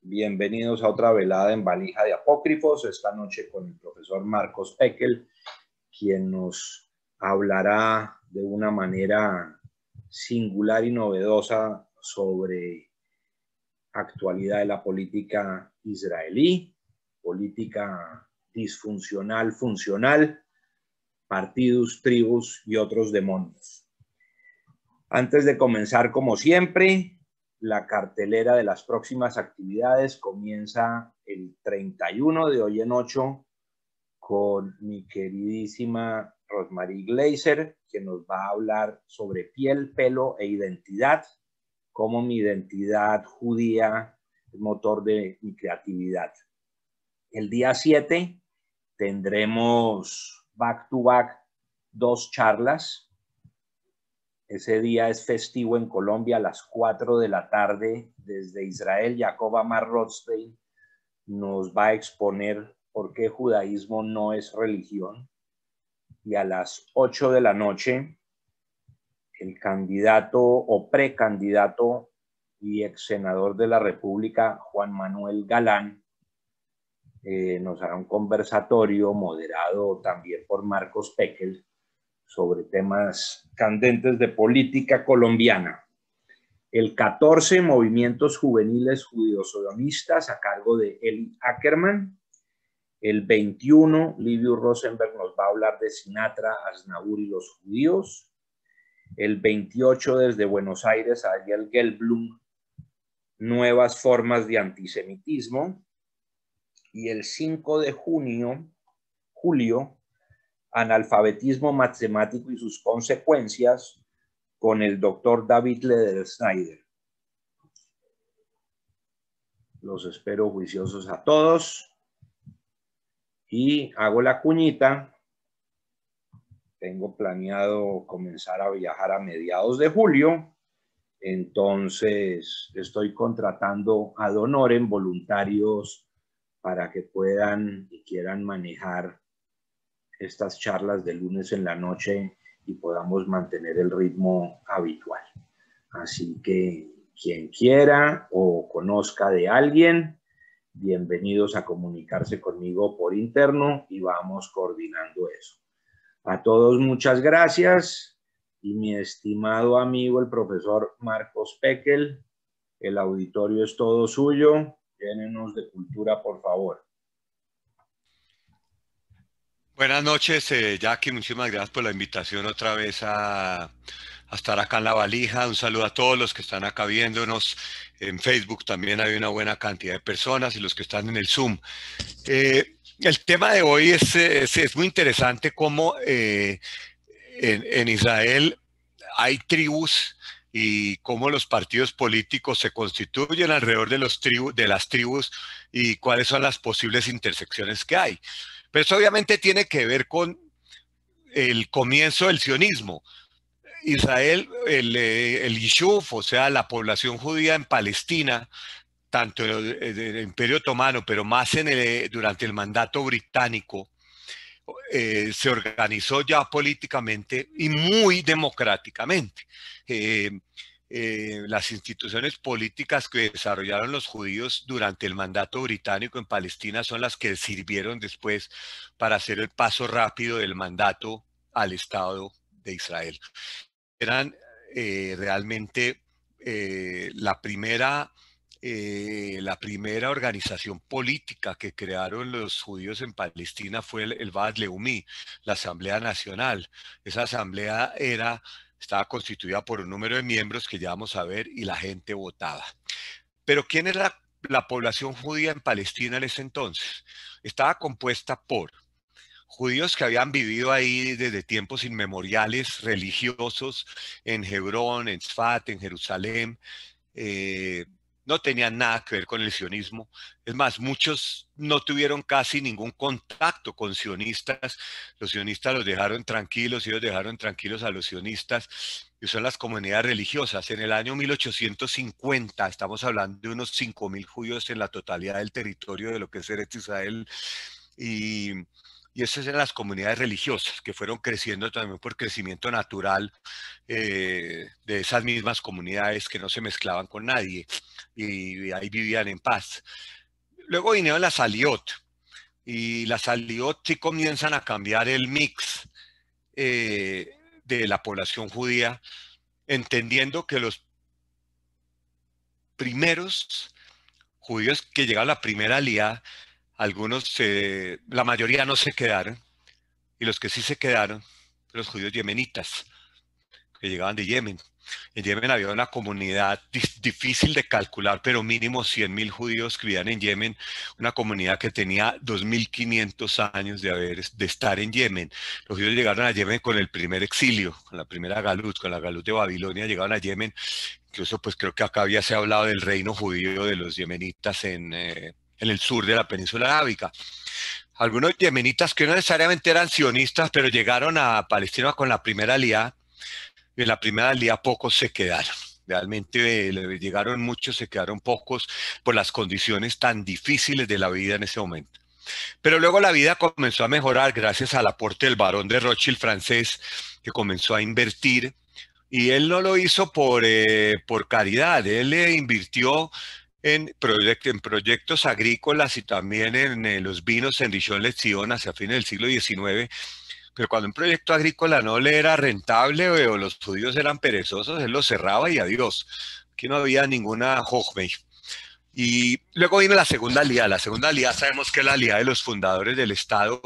Bienvenidos a otra velada en Valija de Apócrifos, esta noche con el profesor Marcos Pekel, quien nos hablará de una manera singular y novedosa sobre actualidad de la política israelí, política disfuncional, funcional, partidos, tribus y otros demonios. Antes de comenzar, como siempre, la cartelera de las próximas actividades comienza el 31 de hoy en 8 con mi queridísima Rosmarie Glaser, que nos va a hablar sobre piel, pelo e identidad, cómo mi identidad judía es motor de mi creatividad. El día 7 tendremos back to back 2 charlas. Ese día es festivo en Colombia a las 4 de la tarde. Desde Israel, Jacob Amar Rothstein nos va a exponer por qué judaísmo no es religión. Y a las 8 de la noche, el candidato o precandidato y ex senador de la República, Juan Manuel Galán, nos hará un conversatorio moderado también por Marcos Pekel sobre temas candentes de política colombiana. El 14, movimientos juveniles judío-sionistas a cargo de Eli Ackerman. El 21, Liviu Rosenberg nos va a hablar de Sinatra, Aznavour y los judíos. El 28, desde Buenos Aires, Ariel Gelblum, nuevas formas de antisemitismo. Y el 5 de julio, analfabetismo matemático y sus consecuencias, con el doctor David Leder-Snyder. Los espero juiciosos a todos. Y hago la cuñita. Tengo planeado comenzar a viajar a mediados de julio. Entonces estoy contratando ad honorem voluntarios para que puedan y quieran manejar estas charlas de lunes en la noche y podamos mantener el ritmo habitual. Así que quien quiera o conozca de alguien, bienvenidos a comunicarse conmigo por interno y vamos coordinando eso. A todos muchas gracias y mi estimado amigo el profesor Marcos Pekel, el auditorio es todo suyo. Llénenos de cultura, por favor. Buenas noches, Jackie. Muchísimas gracias por la invitación otra vez a estar acá en La Valija. Un saludo a todos los que están acá viéndonos. En Facebook también hay una buena cantidad de personas y los que están en el Zoom. El tema de hoy es muy interesante cómo en Israel hay tribus y cómo los partidos políticos se constituyen alrededor de las tribus y cuáles son las posibles intersecciones que hay. Pero eso obviamente tiene que ver con el comienzo del sionismo. Israel, el Yishuv, o sea, la población judía en Palestina, tanto en el Imperio Otomano, pero más durante el mandato británico, se organizó ya políticamente y muy democráticamente. Eh, las instituciones políticas que desarrollaron los judíos durante el mandato británico en Palestina son las que sirvieron después para hacer el paso rápido del mandato al Estado de Israel. Eran realmente la primera organización política que crearon los judíos en Palestina fue el Vaad Leumí, la Asamblea Nacional. Esa asamblea estaba constituida por un número de miembros que ya vamos a ver y la gente votaba. Pero ¿quién era la población judía en Palestina en ese entonces? Estaba compuesta por judíos que habían vivido ahí desde tiempos inmemoriales, religiosos, en Hebrón, en Sfat, en Jerusalén, no tenían nada que ver con el sionismo. Es más, muchos no tuvieron casi ningún contacto con sionistas. Los sionistas los dejaron tranquilos, ellos dejaron tranquilos a los sionistas, y son las comunidades religiosas. En el año 1850, estamos hablando de unos 5.000 judíos en la totalidad del territorio de lo que es Eretz Israel, y y esas eran las comunidades religiosas que fueron creciendo también por crecimiento natural de esas mismas comunidades que no se mezclaban con nadie y ahí vivían en paz. Luego vinieron las Aliot, y las Aliot sí comienzan a cambiar el mix de la población judía, entendiendo que los primeros judíos que llegaron a la primera alía, algunos, la mayoría no se quedaron, y los que sí se quedaron, los judíos yemenitas, que llegaban de Yemen. En Yemen había una comunidad difícil de calcular, pero mínimo 100.000 judíos que vivían en Yemen, una comunidad que tenía 2.500 años de estar en Yemen. Los judíos llegaron a Yemen con el primer exilio, con la primera Galut, con la Galut de Babilonia, llegaron a Yemen. Incluso pues creo que acá había se hablado del reino judío de los yemenitas en el sur de la península arábiga. Algunos yemenitas que no necesariamente eran sionistas, pero llegaron a Palestina con la primera alianza. En la primera alía pocos se quedaron. Realmente llegaron muchos, se quedaron pocos por las condiciones tan difíciles de la vida en ese momento. Pero luego la vida comenzó a mejorar gracias al aporte del barón de Rothschild francés, que comenzó a invertir, y él no lo hizo por caridad, él le invirtió en proyectos agrícolas y también en los vinos en Rishon LeZion hacia fines del siglo XIX. Pero cuando un proyecto agrícola no le era rentable o los judíos eran perezosos, él lo cerraba y adiós. Aquí no había ninguna Hochmei. Y luego vino la segunda alía. La segunda alía sabemos que es la alía de los fundadores del Estado,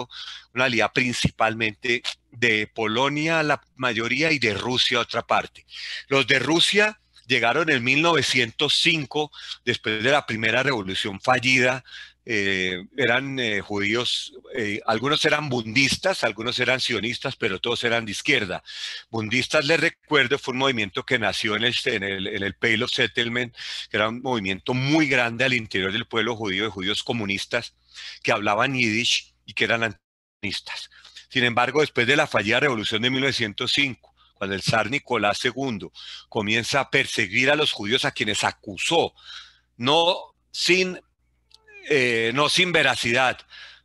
una alía principalmente de Polonia, la mayoría, y de Rusia, otra parte. Los de Rusia llegaron en 1905, después de la primera revolución fallida. Eran judíos, algunos eran bundistas, algunos eran sionistas, pero todos eran de izquierda. Bundistas, les recuerdo, fue un movimiento que nació en el Pale of Settlement, que era un movimiento muy grande al interior del pueblo judío, de judíos comunistas que hablaban yiddish y que eran anticomunistas. Sin embargo, después de la fallida revolución de 1905, cuando el zar Nicolás II comienza a perseguir a los judíos, a quienes acusó, no sin veracidad,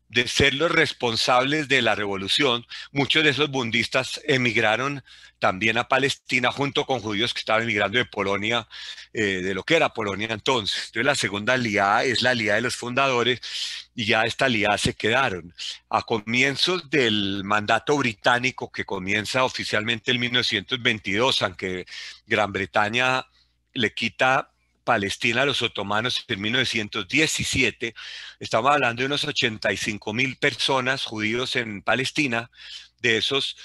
de ser los responsables de la revolución, muchos de esos bundistas emigraron también a Palestina junto con judíos que estaban emigrando de Polonia, de lo que era Polonia entonces. Entonces la segunda aliada es la aliada de los fundadores, y ya esta aliada se quedaron. A comienzos del mandato británico, que comienza oficialmente en 1922, aunque Gran Bretaña le quita Palestina a los otomanos en 1917, estamos hablando de unos 85.000 personas, judíos en Palestina. De esos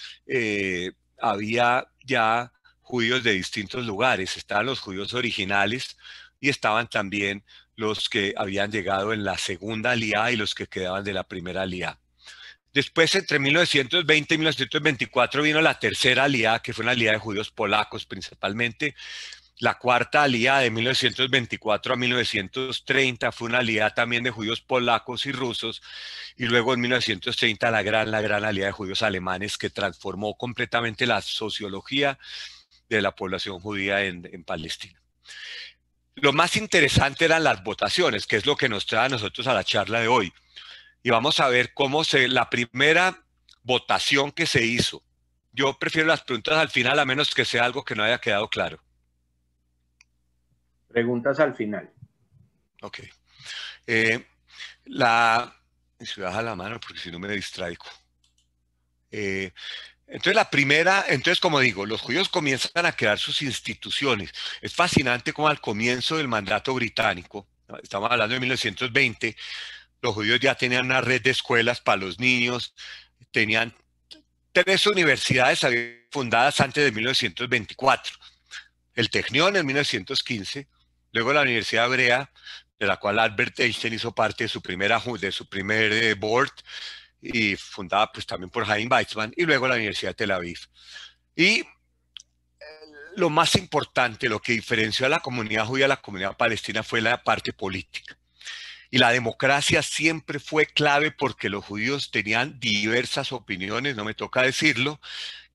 había ya judíos de distintos lugares. Estaban los judíos originales y estaban también los que habían llegado en la segunda alía y los que quedaban de la primera alía. Después, entre 1920 y 1924, vino la tercera alía, que fue una alía de judíos polacos principalmente. La cuarta alía de 1924 a 1930 fue una alía también de judíos polacos y rusos, y luego en 1930 la gran alía de judíos alemanes, que transformó completamente la sociología de la población judía en Palestina. Lo más interesante eran las votaciones, que es lo que nos trae a nosotros a la charla de hoy. Y vamos a ver cómo la primera votación que se hizo. Yo prefiero las preguntas al final, a menos que sea algo que no haya quedado claro. Preguntas al final. Ok. Se baja la mano porque si no me distraigo. Entonces la primera, como digo, los judíos comienzan a crear sus instituciones. Es fascinante cómo al comienzo del mandato británico, estamos hablando de 1920, los judíos ya tenían una red de escuelas para los niños, tenían 3 universidades fundadas antes de 1924. El Technion en 1915, luego la Universidad Hebrea, de la cual Albert Einstein hizo parte de su primer board, y fundada pues también por Chaim Weizmann, y luego la Universidad de Tel Aviv. Y lo más importante, lo que diferenció a la comunidad judía a la comunidad palestina, fue la parte política. Y la democracia siempre fue clave porque los judíos tenían diversas opiniones, no me toca decirlo,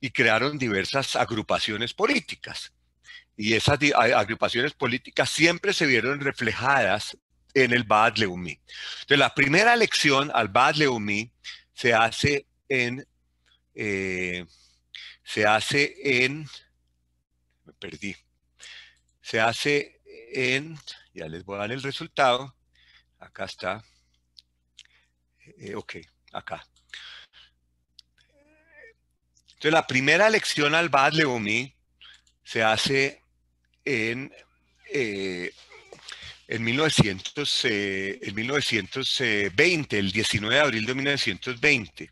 y crearon diversas agrupaciones políticas. Y esas agrupaciones políticas siempre se vieron reflejadas en el Ba'ath Leumi. Entonces, la primera elección al Ba'ath Leumi se hace en, me perdí, se hace en, ya les voy a dar el resultado, acá está, ok, acá. Entonces la primera elección al Ba'ath Leumi se hace en, en 1920, el 19 de abril de 1920.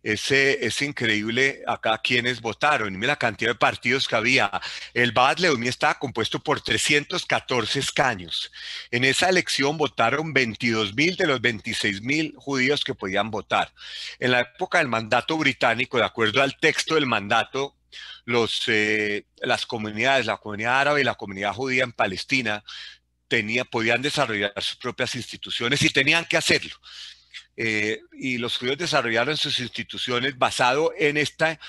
Es increíble acá quienes votaron. Mira la cantidad de partidos que había. El Ba'ath Leumi estaba compuesto por 314 escaños. En esa elección votaron 22.000 de los 26.000 judíos que podían votar. En la época del mandato británico, de acuerdo al texto del mandato, las comunidades, la comunidad árabe y la comunidad judía en Palestina, podían desarrollar sus propias instituciones y tenían que hacerlo. Y los judíos desarrollaron sus instituciones basado en esta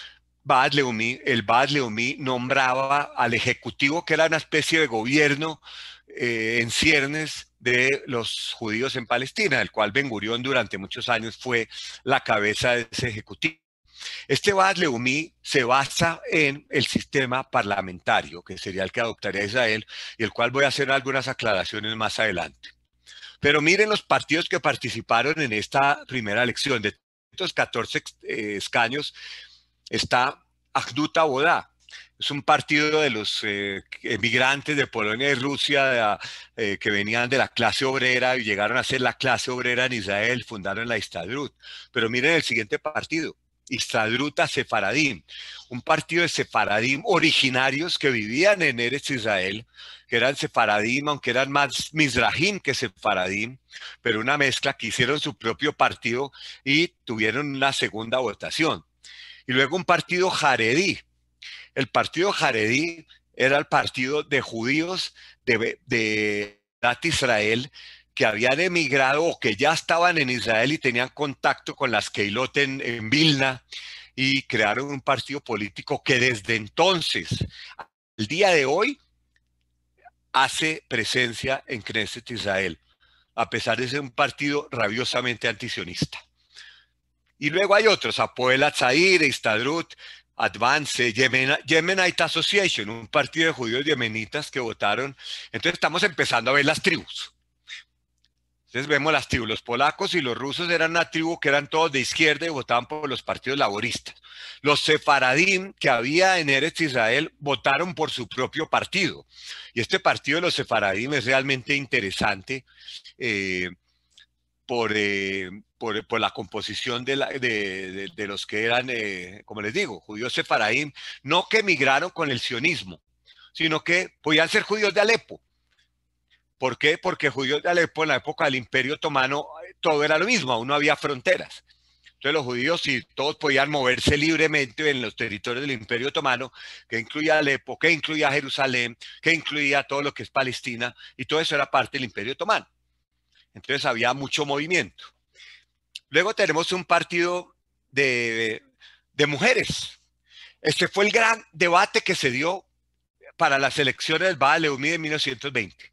Ba'ath Leumi. El Ba'ath Leumi nombraba al ejecutivo, que era una especie de gobierno en ciernes de los judíos en Palestina, el cual Ben Gurión durante muchos años fue la cabeza de ese ejecutivo. Este Ba'ath Leumi se basa en el sistema parlamentario, que sería el que adoptaría Israel, y el cual voy a hacer algunas aclaraciones más adelante. Pero miren los partidos que participaron en esta primera elección. De estos 14 escaños está Ahdut Avodah. Es un partido de los emigrantes de Polonia y Rusia que venían de la clase obrera y llegaron a ser la clase obrera en Israel, fundaron la Histadrut. Pero miren el siguiente partido, Histadrut Sefaradim, un partido de sefaradim originarios que vivían en Eretz Israel, que eran sefaradim, aunque eran más mizrahim que sefaradim, pero una mezcla, que hicieron su propio partido y tuvieron una segunda votación. Y luego un partido jaredí. El partido jaredí era el partido de judíos de Israel que habían emigrado o que ya estaban en Israel y tenían contacto con las Keilot en Vilna, y crearon un partido político que desde entonces, el día de hoy, hace presencia en Knesset Israel, a pesar de ser un partido rabiosamente antisionista. Y luego hay otros, Hapoel Hatzair, Histadrut, Advance, Yemenite Association, un partido de judíos yemenitas que votaron. Entonces estamos empezando a ver las tribus. Entonces vemos las tribus. Los polacos y los rusos eran una tribu que eran todos de izquierda y votaban por los partidos laboristas. Los sefaradim que había en Eretz Israel votaron por su propio partido. Y este partido de los sefaradim es realmente interesante por la composición de los que eran, como les digo, judíos sefaradim, no que emigraron con el sionismo, sino que podían ser judíos de Alepo. ¿Por qué? Porque judíos de Alepo en la época del Imperio Otomano todo era lo mismo, aún no había fronteras. Entonces los judíos, si todos podían moverse libremente en los territorios del Imperio Otomano, que incluía Alepo, que incluía Jerusalén, que incluía todo lo que es Palestina, y todo eso era parte del Imperio Otomano. Entonces había mucho movimiento. Luego tenemos un partido de mujeres. Este fue el gran debate que se dio para las elecciones del Ba'ath Leumi de 1920.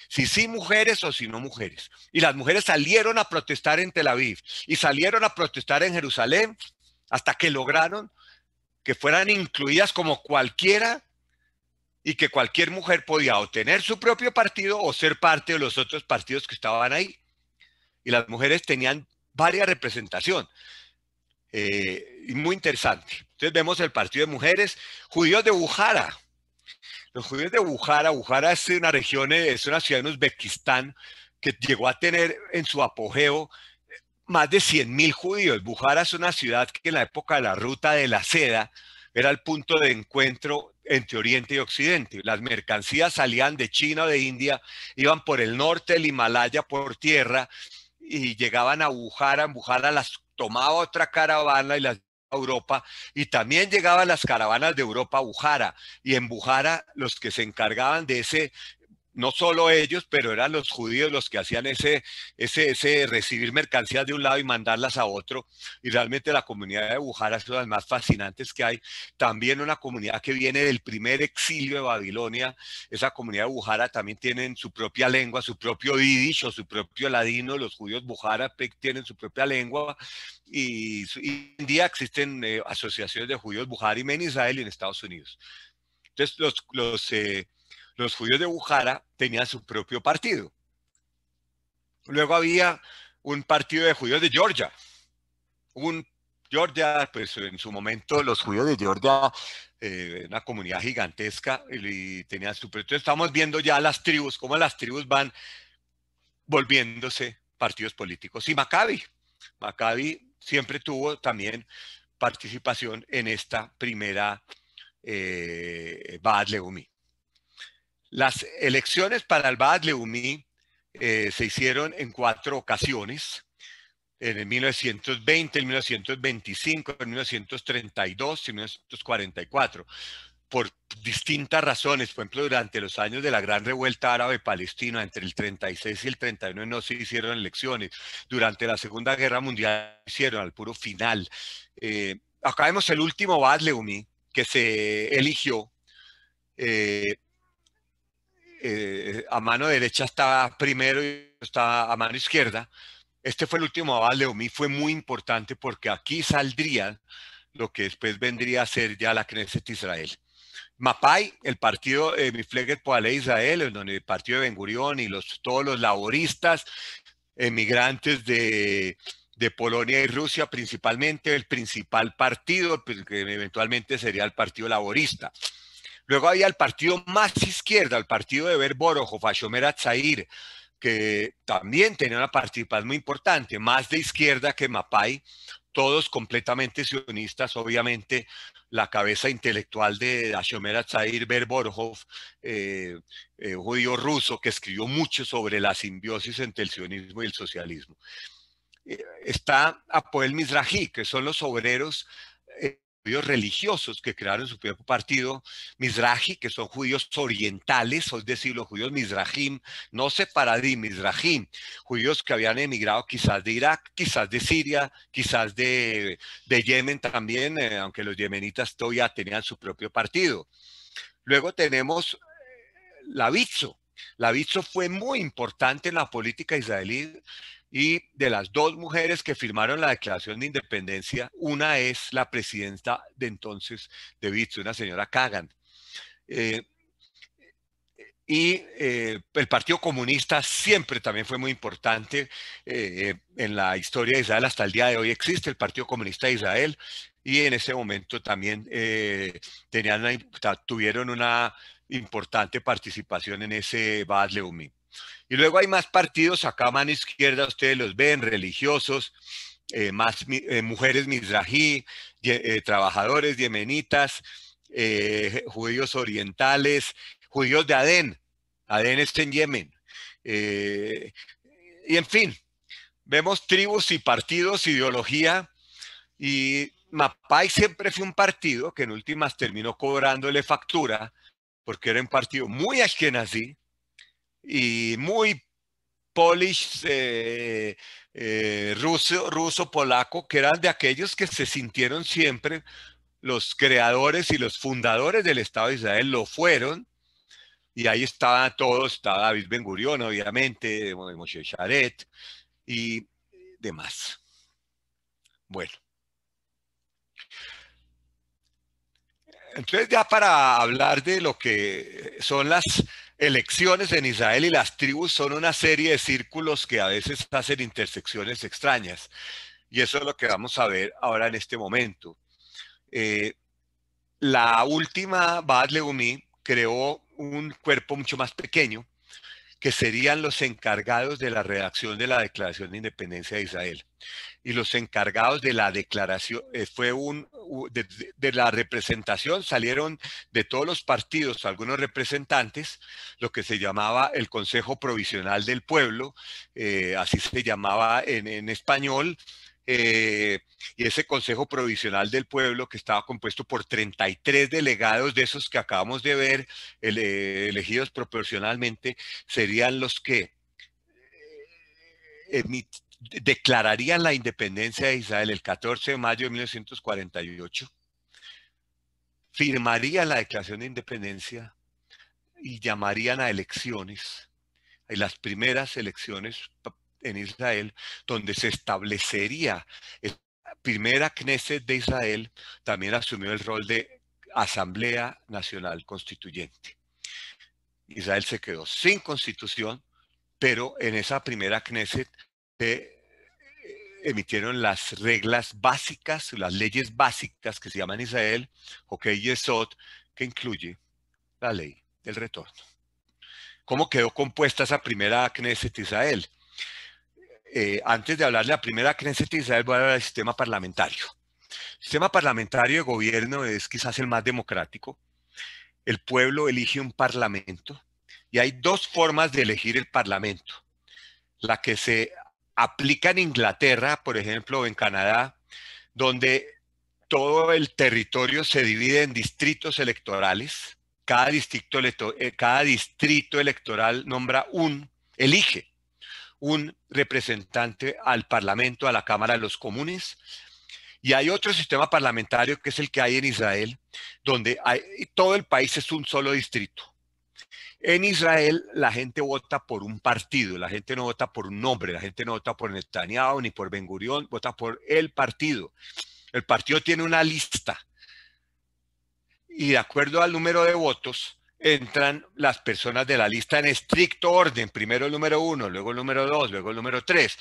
Si sí mujeres o si no mujeres. Y las mujeres salieron a protestar en Tel Aviv y salieron a protestar en Jerusalén hasta que lograron que fueran incluidas como cualquiera, y que cualquier mujer podía o tener su propio partido o ser parte de los otros partidos que estaban ahí. Y las mujeres tenían varias representación. Muy interesante. Entonces vemos el partido de mujeres, judíos de Bujara. Los judíos de Bujara, Bujara es una región, es una ciudad en Uzbekistán que llegó a tener en su apogeo más de 100.000 judíos. Bujara es una ciudad que en la época de la ruta de la seda era el punto de encuentro entre Oriente y Occidente. Las mercancías salían de China o de India, iban por el norte del Himalaya por tierra y llegaban a Bujara. En Bujara las tomaba otra caravana y las a Europa, y también llegaban las caravanas de Europa a Bujara, y en Bujara los que se encargaban de ese no solo ellos, pero eran los judíos los que hacían ese recibir mercancías de un lado y mandarlas a otro. Y realmente la comunidad de Bujara es una de las más fascinantes que hay. También una comunidad que viene del primer exilio de Babilonia. Esa comunidad de Bujara también tienen su propia lengua, su propio yiddish o su propio ladino. Los judíos Bujara tienen su propia lengua. Y hoy en día existen asociaciones de judíos Bujara en Israel y en Estados Unidos. Entonces, los judíos de Bujara tenían su propio partido. Luego había un partido de judíos de Georgia. Georgia, pues en su momento los judíos de Georgia, una comunidad gigantesca, y tenían su propio. Entonces estamos viendo ya las tribus, cómo las tribus van volviéndose partidos políticos. Y Maccabi siempre tuvo también participación en esta primera Ba'ath Leumi. Las elecciones para el Ba'ath Leumi se hicieron en 4 ocasiones, en el 1920, en 1925, en 1932 y en 1944, por distintas razones. Por ejemplo, durante los años de la Gran Revuelta Árabe-Palestina, entre el 36 y el 39 no se hicieron elecciones. Durante la Segunda Guerra Mundial se hicieron al puro final. Acá vemos el último Ba'ath Leumi que se eligió. A mano derecha estaba primero y estaba a mano izquierda. Este fue el último Ba'ath Leumi, fue muy importante porque aquí saldría lo que después vendría a ser ya la Knesset Israel. Mapai, el partido Mifleget Poalei Israel, en donde el partido de Ben Gurión y todos los laboristas, emigrantes de Polonia y Rusia principalmente, el principal partido, que eventualmente sería el Partido Laborista. Luego había el partido más izquierda, el partido de Ber Borojov, Shomer Hatzair, que también tenía una participación muy importante, más de izquierda que Mapai, todos completamente sionistas, obviamente la cabeza intelectual de Shomer Hatzair, Ber Borojov, judío ruso, que escribió mucho sobre la simbiosis entre el sionismo y el socialismo. Está Apoel Mizrahi, que son los obreros judíos religiosos que crearon su propio partido, Mizrahi, que son judíos orientales, es decir, los judíos Mizrahim, no separadim, Mizrahim, judíos que habían emigrado quizás de Irak, quizás de Siria, quizás de Yemen también, aunque los yemenitas todavía tenían su propio partido. Luego tenemos la Vitzo. La Vitzo fue muy importante en la política israelí, y de las 2 mujeres que firmaron la Declaración de Independencia, una es la presidenta de entonces de Vitzo, una señora Kagan. El Partido Comunista siempre también fue muy importante en la historia de Israel. Hasta el día de hoy existe el Partido Comunista de Israel, y en ese momento también tuvieron una importante participación en ese Ba'ath Leumi. Y luego hay más partidos, acá a mano izquierda ustedes los ven, religiosos, más mujeres mizrahi, trabajadores yemenitas, judíos orientales, judíos de Adén. Adén está en Yemen. Y en fin, vemos tribus y partidos, ideología, y Mapai siempre fue un partido que en últimas terminó cobrándole factura, porque era un partido muy ashkenazí y muy Polish, ruso, polaco, que eran de aquellos que se sintieron siempre los creadores y los fundadores del Estado de Israel, lo fueron, y ahí estaban todos, estaba David Ben Gurión, obviamente, Moshe Sharet y demás. Bueno. Entonces, ya para hablar de lo que son las elecciones en Israel y las tribus, son una serie de círculos que a veces hacen intersecciones extrañas. Y eso es lo que vamos a ver ahora en este momento. La última Ba'ath Leumi creó un cuerpo mucho más pequeño, que serían los encargados de la redacción de la Declaración de Independencia de Israel. Y los encargados de la declaración, de la representación, salieron de todos los partidos algunos representantes, lo que se llamaba el Consejo Provisional del Pueblo, así se llamaba en español, y ese Consejo Provisional del Pueblo, que estaba compuesto por 33 delegados de esos que acabamos de ver, elegidos proporcionalmente, serían los que declararían la independencia de Israel el 14 de mayo de 1948, firmarían la declaración de independencia y llamarían a elecciones, y las primeras elecciones en Israel, donde se establecería la primera Knesset de Israel, también asumió el rol de Asamblea Nacional Constituyente. Israel se quedó sin constitución, pero en esa primera Knesset se emitieron las reglas básicas, las leyes básicas que se llaman Israel, Hokei Yesod, que incluye la ley del retorno. ¿Cómo quedó compuesta esa primera Knesset Israel? Antes de hablar de la primera Knesset Israel, voy a hablar del sistema parlamentario. El sistema parlamentario de gobierno es quizás el más democrático. El pueblo elige un parlamento y hay dos formas de elegir el parlamento. La que se aplica en Inglaterra, por ejemplo, o en Canadá, donde todo el territorio se divide en distritos electorales. Cada distrito electoral elige un representante al Parlamento, a la Cámara de los Comunes. Y hay otro sistema parlamentario que es el que hay en Israel, donde todo el país es un solo distrito. En Israel la gente vota por un partido, la gente no vota por un nombre, la gente no vota por Netanyahu ni por Ben Gurión, vota por el partido. El partido tiene una lista y de acuerdo al número de votos entran las personas de la lista en estricto orden, primero el número 1, luego el número 2, luego el número 3.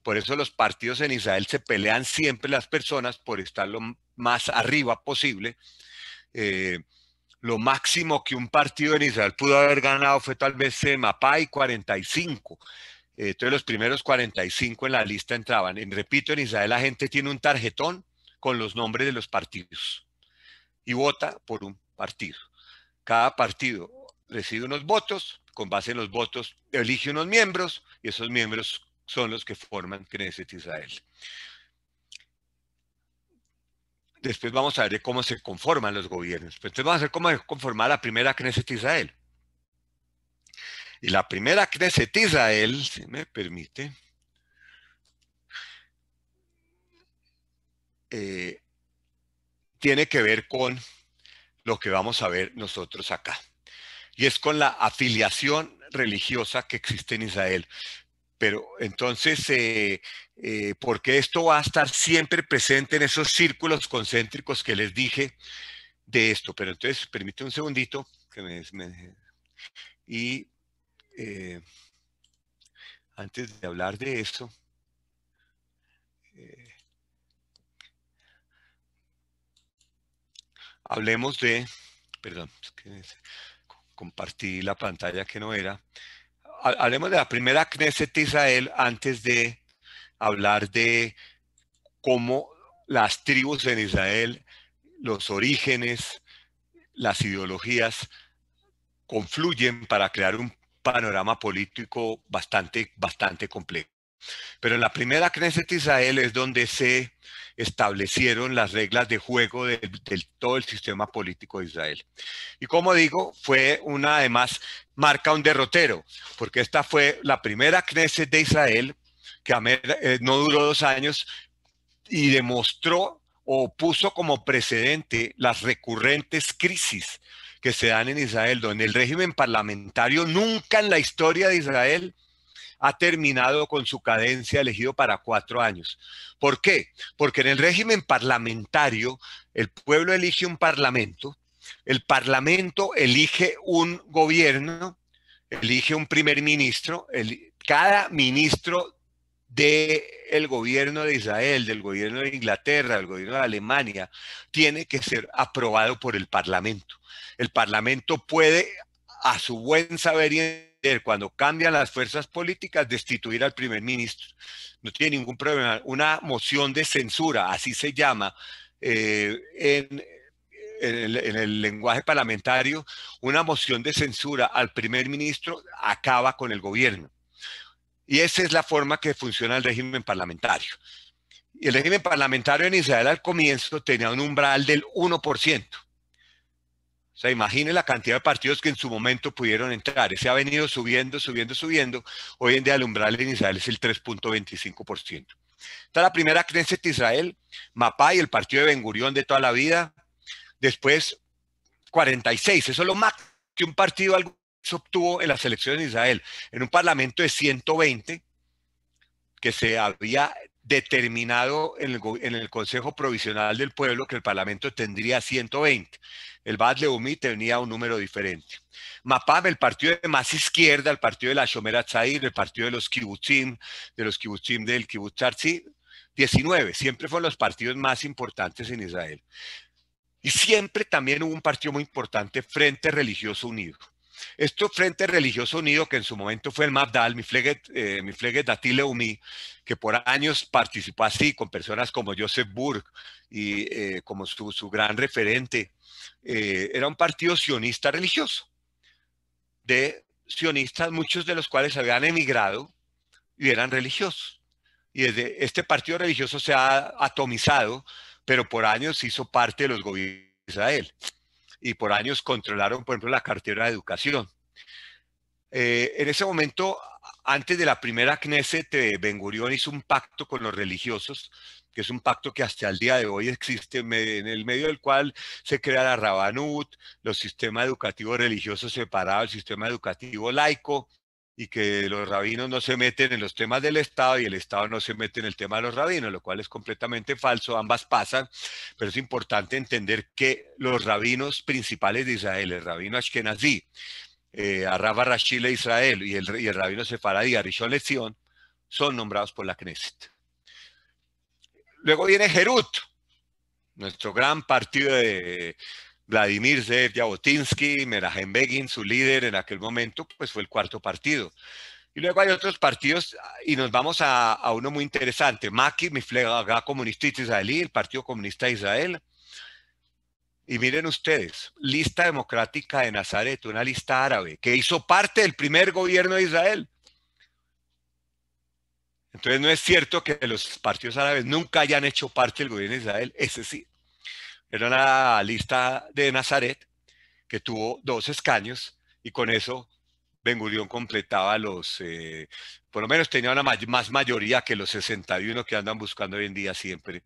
Por eso los partidos en Israel se pelean siempre las personas por estar lo más arriba posible. Lo máximo que un partido en Israel pudo haber ganado fue tal vez Mapai 45. Entonces los primeros 45 en la lista entraban. Repito, en Israel la gente tiene un tarjetón con los nombres de los partidos y vota por un partido. Cada partido recibe unos votos, con base en los votos elige unos miembros y esos miembros son los que forman Knesset Israel. Después vamos a ver cómo se conforman los gobiernos. Entonces vamos a ver cómo se conforma la primera Knesset Israel. Y la primera Knesset Israel, si me permite, tiene que ver con lo que vamos a ver nosotros acá. Y es con la afiliación religiosa que existe en Israel. Pero entonces, porque esto va a estar siempre presente en esos círculos concéntricos que les dije de esto. Pero entonces, permítame un segundito. Antes de hablar de eso, hablemos de, perdón, es que compartí la pantalla que no era. Hablemos de la primera Knesset Israel antes de hablar de cómo las tribus en Israel, los orígenes, las ideologías confluyen para crear un panorama político bastante complejo. Pero en la primera Knesset Israel es donde se establecieron las reglas de juego de todo el sistema político de Israel. Y como digo, además, marca un derrotero, porque esta fue la primera Knesset de Israel, que no duró 2 años, y demostró o puso como precedente las recurrentes crisis que se dan en Israel, donde el régimen parlamentario nunca en la historia de Israel ha terminado con su cadencia elegido para 4 años. ¿Por qué? Porque en el régimen parlamentario el pueblo elige un parlamento, el parlamento elige un gobierno, elige un primer ministro, cada ministro del gobierno de Israel, del gobierno de Inglaterra, del gobierno de Alemania, tiene que ser aprobado por el Parlamento. El Parlamento puede, a su buen saber y entender, cuando cambian las fuerzas políticas, destituir al primer ministro. No tiene ningún problema. Una moción de censura, así se llama, en el lenguaje parlamentario, una moción de censura al primer ministro acaba con el gobierno. Y esa es la forma que funciona el régimen parlamentario. Y el régimen parlamentario en Israel al comienzo tenía un umbral del 1%. O sea, imagine la cantidad de partidos que en su momento pudieron entrar. Ese ha venido subiendo, subiendo, subiendo. Hoy en día el umbral en Israel es el 3.25%. Está la primera Knesset de Israel, Mapay, el partido de Ben Gurión de toda la vida. Después 46, eso es lo más que un partido se obtuvo en las elecciones de Israel. En un parlamento de 120 que se había determinado en el Consejo Provisional del Pueblo que el Parlamento tendría 120. El Bad Leumi tenía un número diferente. Mapam, el partido de más izquierda, el partido de la Shomer Hatzair, el partido de los Kibbutzim del Kibbutz Arzi, 19. Siempre fueron los partidos más importantes en Israel. Y siempre también hubo un partido muy importante, Frente Religioso Unido. Esto Frente Religioso Unido, que en su momento fue el Mafdal, Mifleget Dati Leumi, que por años participó así con personas como Joseph Burg y como su gran referente, era un partido sionista religioso, de sionistas, muchos de los cuales habían emigrado y eran religiosos. Y desde este partido religioso se ha atomizado, pero por años hizo parte de los gobiernos de Israel. Y por años controlaron, por ejemplo, la cartera de educación. En ese momento, antes de la primera Knesset, Ben Gurión hizo un pacto con los religiosos, que es un pacto que hasta el día de hoy existe, en el medio del cual se crea la Rabanut, los sistemas educativos religiosos separados, el sistema educativo laico, y que los rabinos no se meten en los temas del Estado y el Estado no se mete en el tema de los rabinos, lo cual es completamente falso, ambas pasan, pero es importante entender que los rabinos principales de Israel, el rabino Ashkenazí, Arraba Rashid de Israel y el rabino sefaradí Rishon LeZion, son nombrados por la Knesset. Luego viene Herut, nuestro gran partido de Vladimir Zev Jabotinsky, Menachem Begin, su líder en aquel momento, pues fue el cuarto partido. Y luego hay otros partidos y nos vamos a uno muy interesante, Maki, Miflega Comunista Israelí, el Partido Comunista de Israel. Y miren ustedes, lista democrática de Nazaret, una lista árabe que hizo parte del primer gobierno de Israel. Entonces no es cierto que los partidos árabes nunca hayan hecho parte del gobierno de Israel, ese sí. Era una lista de Nazaret que tuvo 2 escaños y con eso Ben Gurión completaba por lo menos tenía una más mayoría que los 61 que andan buscando hoy en día siempre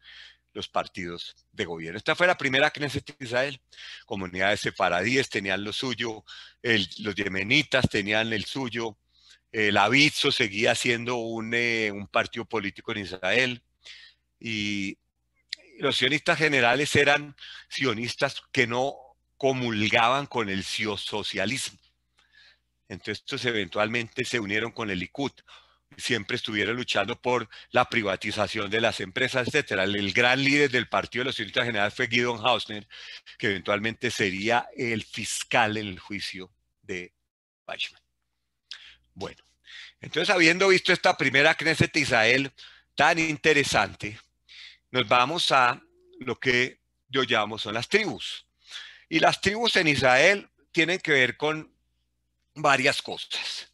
los partidos de gobierno. Esta fue la primera Knesset de Israel. Comunidades sefaradíes tenían lo suyo, los yemenitas tenían el suyo, el Avizo seguía siendo un partido político en Israel y los sionistas generales eran sionistas que no comulgaban con el socialismo. Entonces estos eventualmente se unieron con el Likud. Siempre estuvieron luchando por la privatización de las empresas, etcétera. El gran líder del partido de los sionistas generales fue Gideon Hausner, que eventualmente sería el fiscal en el juicio de Weizmann. Bueno, entonces habiendo visto esta primera Knesset de Israel tan interesante, nos vamos a lo que yo llamo son las tribus. Y las tribus en Israel tienen que ver con varias cosas.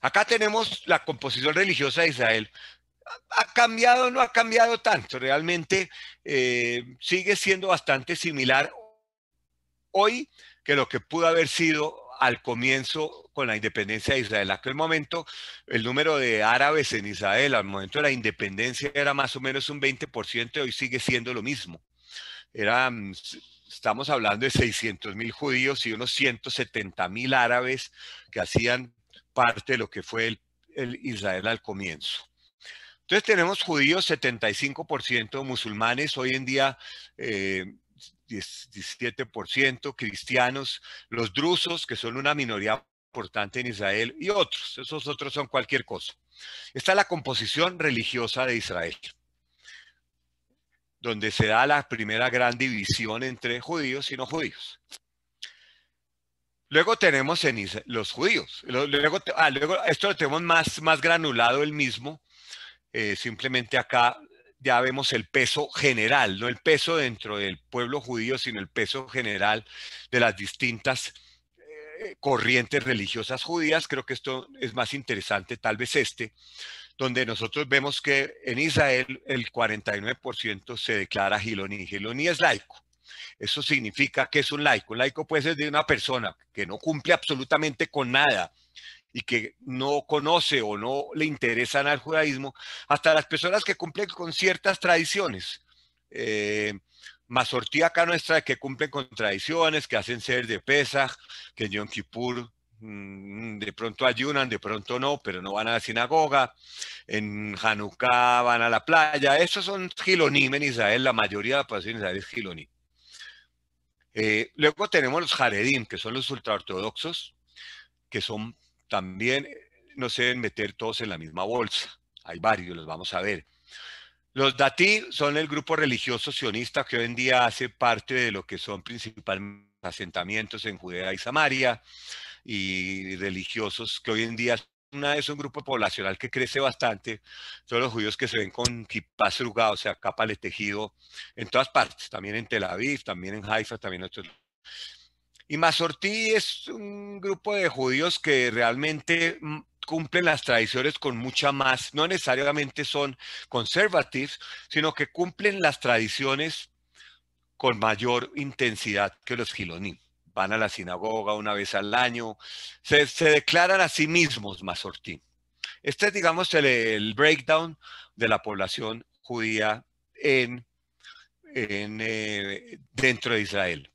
Acá tenemos la composición religiosa de Israel. ¿Ha cambiado o no ha cambiado tanto? Realmente sigue siendo bastante similar hoy que lo que pudo haber sido al comienzo con la independencia de Israel. En aquel momento, el número de árabes en Israel al momento de la independencia era más o menos un 20%, y hoy sigue siendo lo mismo. Estamos hablando de 600,000 judíos y unos 170,000 árabes que hacían parte de lo que fue el Israel al comienzo. Entonces tenemos judíos 75%, musulmanes hoy en día 17%, cristianos, los drusos, que son una minoría importante en Israel, y otros. Esos otros son cualquier cosa. Esta es la composición religiosa de Israel, donde se da la primera gran división entre judíos y no judíos. Luego tenemos los judíos. Luego esto lo tenemos más granulado el mismo. Simplemente acá ya vemos el peso general, no el peso dentro del pueblo judío, sino el peso general de las distintas corrientes religiosas judías. Creo que esto es más interesante, tal vez donde nosotros vemos que en Israel el 49% se declara Giloní. Giloní es laico. Eso significa que es un laico. Un laico puede ser de una persona que no cumple absolutamente con nada y que no conoce o no le interesa nada el judaísmo, hasta las personas que cumplen con ciertas tradiciones. Masortí acá nuestra, que cumplen con tradiciones, que hacen ser de Pesaj, que en Yom Kippur de pronto ayunan, de pronto no, pero no van a la sinagoga. En Hanukkah van a la playa. Esos son Gilonim en Israel, la mayoría de la población en Israel es Giloní. Luego tenemos los Haredim, que son los ultraortodoxos, que son también, no se deben meter todos en la misma bolsa. Hay varios, los vamos a ver. Los Datí son el grupo religioso sionista que hoy en día hace parte de lo que son principalmente asentamientos en Judea y Samaria, y religiosos que hoy en día es un grupo poblacional que crece bastante. Son los judíos que se ven con kippah srugá, o sea, capa de tejido, en todas partes, también en Tel Aviv, también en Haifa, también en otros. Y Masortí es un grupo de judíos que realmente cumplen las tradiciones con mucha más, no necesariamente son conservativos, sino que cumplen las tradiciones con mayor intensidad que los Giloní. Van a la sinagoga una vez al año, se declaran a sí mismos Masortí. Este es, digamos, el breakdown de la población judía dentro de Israel.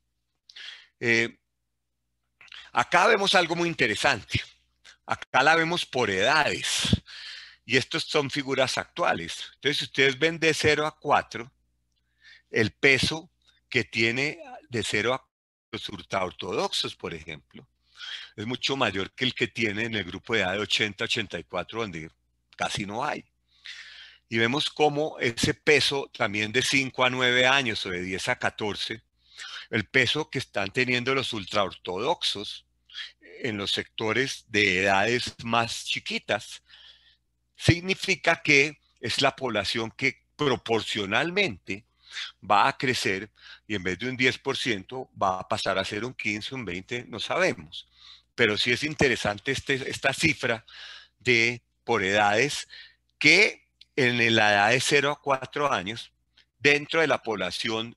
Acá vemos algo muy interesante. Acá la vemos por edades. Y estos son figuras actuales. Entonces, si ustedes ven de 0 a 4, el peso que tiene de 0 a los ultraortodoxos, por ejemplo, es mucho mayor que el que tiene en el grupo de edad de 80 a 84, donde casi no hay. Y vemos cómo ese peso también de 5 a 9 años o de 10 a 14, el peso que están teniendo los ultraortodoxos en los sectores de edades más chiquitas, significa que es la población que proporcionalmente va a crecer y en vez de un 10% va a pasar a ser un 15, un 20, no sabemos. Pero sí es interesante esta cifra de por edades que en la edad de 0 a 4 años, dentro de la población,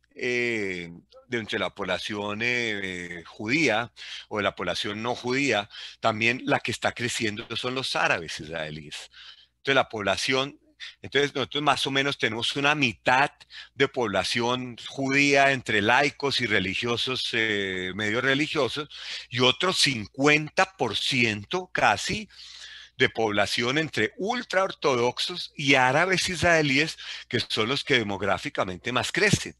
judía o de la población no judía, también la que está creciendo son los árabes israelíes. Entonces la población, entonces nosotros más o menos tenemos una mitad de población judía entre laicos y religiosos, medio religiosos, y otro 50% casi de población entre ultraortodoxos y árabes israelíes, que son los que demográficamente más crecen.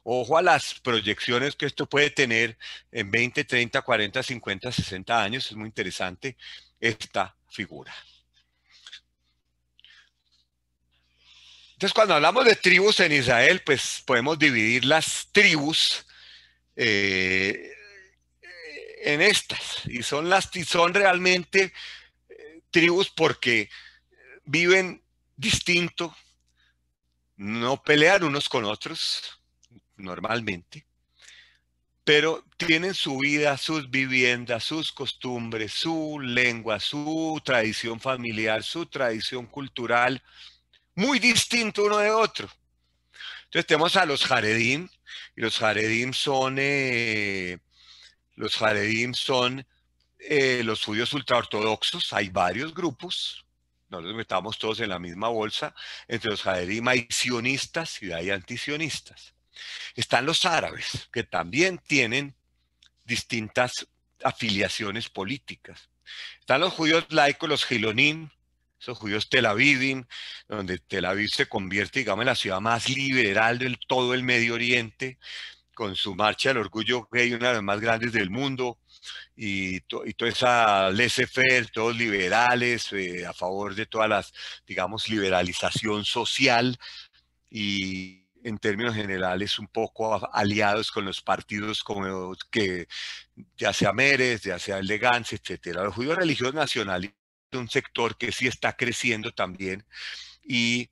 Ojo a las proyecciones que esto puede tener en 20, 30, 40, 50, 60 años. Es muy interesante esta figura. Entonces, cuando hablamos de tribus en Israel, pues podemos dividir las tribus en estas. Y son realmente tribus porque viven distinto, no pelean unos con otros normalmente, pero tienen su vida, sus viviendas, sus costumbres, su lengua, su tradición familiar, su tradición cultural, muy distinto uno de otro. Entonces tenemos a los Haredim, y los Haredim son los judíos ultraortodoxos. Hay varios grupos, no los metamos todos en la misma bolsa. Entre los Haredim hay sionistas y hay antisionistas. Están los árabes, que también tienen distintas afiliaciones políticas. Están los judíos laicos, los Gilonim, esos judíos Tel Avivim, donde Tel Aviv se convierte, digamos, en la ciudad más liberal de todo el Medio Oriente, con su marcha del orgullo gay, una de las más grandes del mundo, y toda esa laissez-faire, todos liberales, a favor de todas las, digamos, liberalización social, y en términos generales un poco aliados con los partidos como que ya sea Meretz, ya sea el de Gantz, etcétera. Los judíos religiosos nacionalistas, un sector que sí está creciendo también, y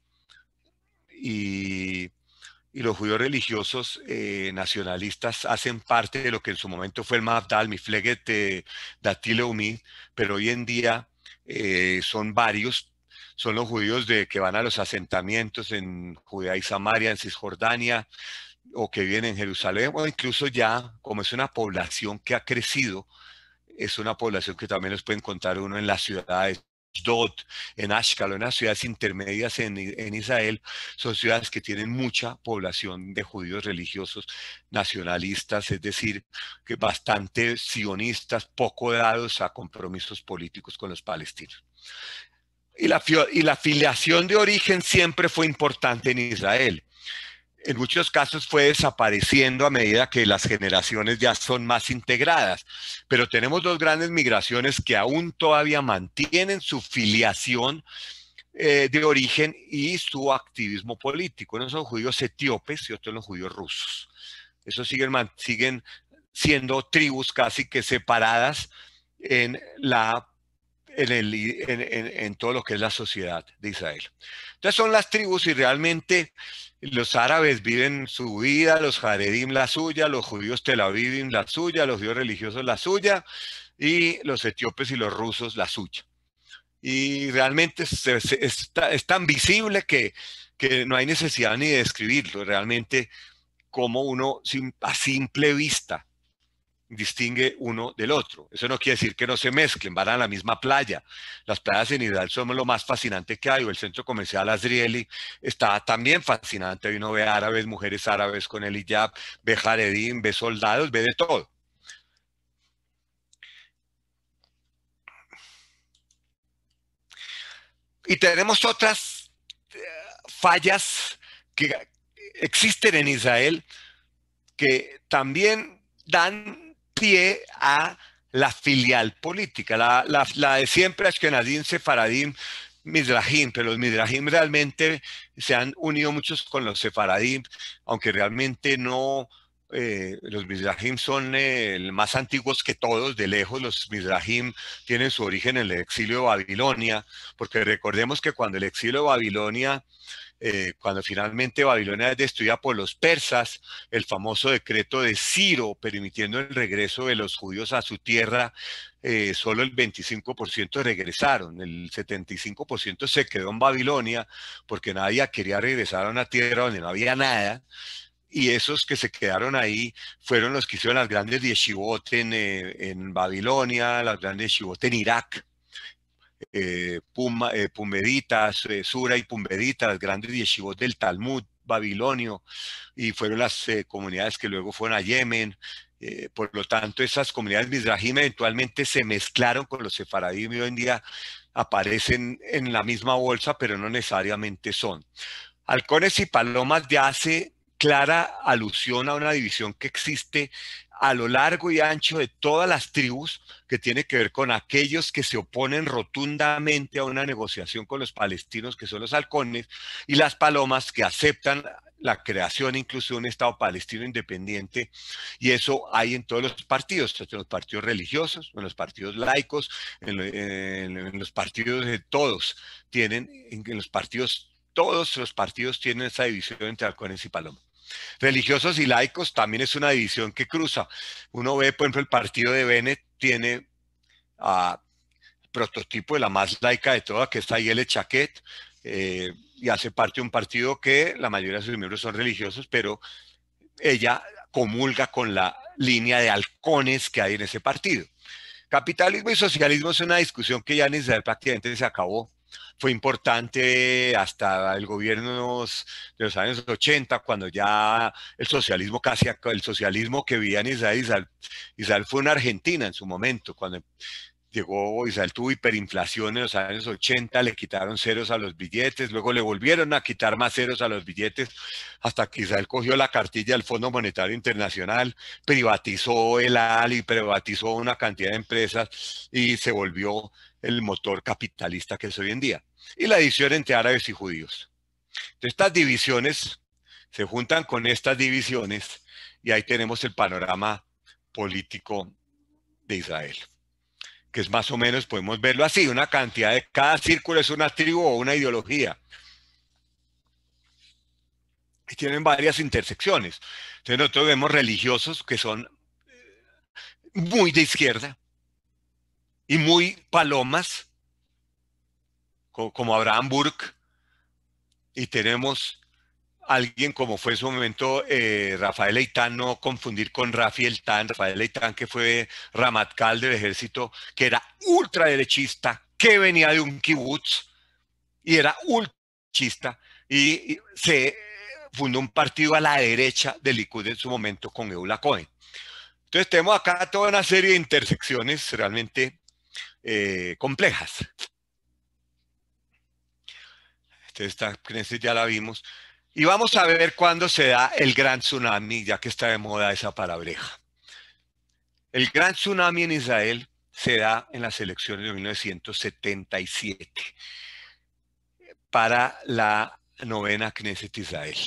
los judíos religiosos nacionalistas hacen parte de lo que en su momento fue el Mafdal, Mifleget Dati Leumi, pero hoy en día son varios, son los judíos que van a los asentamientos en Judea y Samaria, en Cisjordania, o que viven en Jerusalén, o incluso ya, como es una población que ha crecido, es una población que también los puede encontrar uno en las ciudades Ashdod, en Ashkelon, en las ciudades intermedias en Israel, son ciudades que tienen mucha población de judíos religiosos nacionalistas, es decir, que bastante sionistas, poco dados a compromisos políticos con los palestinos. Y la filiación de origen siempre fue importante en Israel. En muchos casos fue desapareciendo a medida que las generaciones ya son más integradas, pero tenemos dos grandes migraciones que aún todavía mantienen su filiación de origen y su activismo político. Unos son judíos etíopes y otros los judíos rusos. Esos siguen siendo tribus casi que separadas en en todo lo que es la sociedad de Israel. Entonces son las tribus y realmente los árabes viven su vida, los jaredim la suya, los judíos tel avivim la suya, los judíos religiosos la suya y los etíopes y los rusos la suya. Y realmente es tan visible que no hay necesidad ni de describirlo, realmente como uno a simple vista distingue uno del otro. Eso no quiere decir que no se mezclen, van a la misma playa. Las playas en Israel son lo más fascinante que hay, o el centro comercial Azrieli está también fascinante. Uno ve árabes, mujeres árabes con el hijab, ve jaredín, ve soldados, ve de todo. Y tenemos otras fallas que existen en Israel que también dan pie a la filial política, la de siempre Ashkenazim, Sefaradim, Mizrahim, pero los Mizrahim realmente se han unido muchos con los Sefaradim, aunque realmente no, los Mizrahim son más antiguos que todos, de lejos los Mizrahim tienen su origen en el exilio de Babilonia, porque recordemos que cuando el exilio de Babilonia cuando finalmente Babilonia es destruida por los persas, el famoso decreto de Ciro permitiendo el regreso de los judíos a su tierra, solo el 25% regresaron, el 75% se quedó en Babilonia porque nadie quería regresar a una tierra donde no había nada. Y esos que se quedaron ahí fueron los que hicieron las grandes yeshivot en Babilonia, las grandes yeshivot en Irak, Pumbeditas, Sura y Pumbedita, las grandes yeshivot del Talmud babilonio, y fueron las comunidades que luego fueron a Yemen. Por lo tanto, esas comunidades mizrahim eventualmente se mezclaron con los sefaradim y hoy en día aparecen en la misma bolsa, pero no necesariamente son. Halcones y palomas ya hace clara alusión a una división que existe a lo largo y ancho de todas las tribus, que tiene que ver con aquellos que se oponen rotundamente a una negociación con los palestinos, que son los halcones, y las palomas que aceptan la creación incluso de un Estado palestino independiente, y eso hay en todos los partidos, en los partidos religiosos, en los partidos laicos, en los partidos de todos, todos los partidos tienen esa división entre halcones y palomas. Religiosos y laicos también es una división que cruza. Uno ve, por ejemplo, el partido de Bennett tiene a prototipo de la más laica de todas, que es Ayelet Chaquet, y hace parte de un partido que la mayoría de sus miembros son religiosos, pero ella comulga con la línea de halcones que hay en ese partido. Capitalismo y socialismo es una discusión que ya en Israel prácticamente se acabó. Fue importante hasta el gobierno de los años 80, cuando ya el socialismo que vivía en Israel fue una Argentina en su momento, cuando llegó Israel, tuvo hiperinflación en los años 80, le quitaron ceros a los billetes, luego le volvieron a quitar más ceros a los billetes, hasta que Israel cogió la cartilla del Fondo Monetario Internacional, privatizó el ALI, privatizó una cantidad de empresas y se volvió el motor capitalista que es hoy en día. Y la división entre árabes y judíos. Entonces, estas divisiones se juntan con estas divisiones y ahí tenemos el panorama político de Israel, que es más o menos, podemos verlo así, una cantidad de, cada círculo es una tribu o una ideología. Y tienen varias intersecciones. Entonces nosotros vemos religiosos que son muy de izquierda y muy palomas, como Abraham Burke, y tenemos alguien como fue en su momento Rafael Eitan, no confundir con Rafi Eitan, Rafael Eitan que fue Ramatkal del ejército, que era ultraderechista, que venía de un kibutz y era ultrachista y se fundó un partido a la derecha del Likud en su momento con Eula Cohen. Entonces tenemos acá toda una serie de intersecciones realmente complejas. Esta Knesset ya la vimos. Y vamos a ver cuándo se da el gran tsunami, ya que está de moda esa palabreja. El gran tsunami en Israel se da en las elecciones de 1977 para la novena Knesset Israel.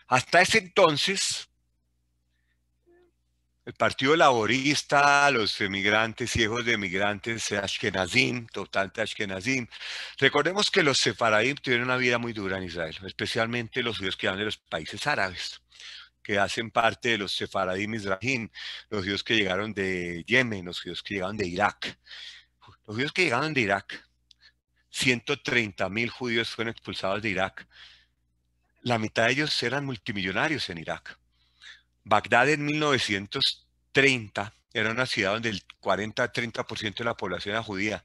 Hasta ese entonces, el Partido Laborista, los emigrantes, hijos de emigrantes Ashkenazim, totalmente Ashkenazim. Recordemos que los sefaradim tuvieron una vida muy dura en Israel, especialmente los judíos que eran de los países árabes, que hacen parte de los sefaradim mizrahim, los judíos que llegaron de Yemen, los judíos que llegaron de Irak. Los judíos que llegaron de Irak, 130.000 judíos fueron expulsados de Irak. La mitad de ellos eran multimillonarios en Irak. Bagdad en 1930 era una ciudad donde el 40-30% de la población era judía.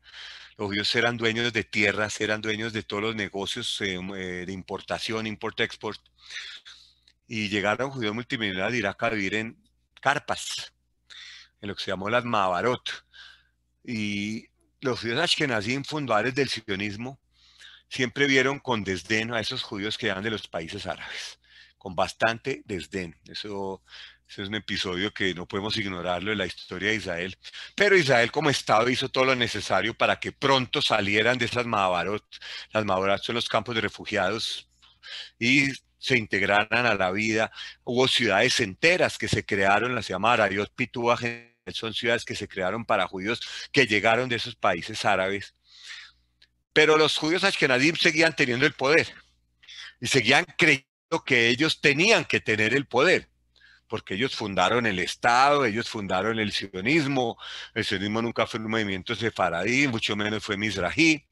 Los judíos eran dueños de tierras, eran dueños de todos los negocios de importación, import-export. Y llegaron judíos multimillonarios de Irak a vivir en carpas, en lo que se llamó las Mabarot. Y los judíos ashkenazim, fundadores del sionismo, siempre vieron con desdén a esos judíos que eran de los países árabes, con bastante desdén. Eso es un episodio que no podemos ignorarlo en la historia de Israel. Pero Israel como Estado hizo todo lo necesario para que pronto salieran de esas Mahabarot. Las Mahabarot son los campos de refugiados y se integraran a la vida. Hubo ciudades enteras que se crearon, las llamadas Arayot Pituah, son ciudades que se crearon para judíos que llegaron de esos países árabes. Pero los judíos ashkenazim seguían teniendo el poder y seguían creyendo que ellos tenían que tener el poder, porque ellos fundaron el Estado, ellos fundaron el sionismo nunca fue un movimiento sefaradí, mucho menos fue mizrahi.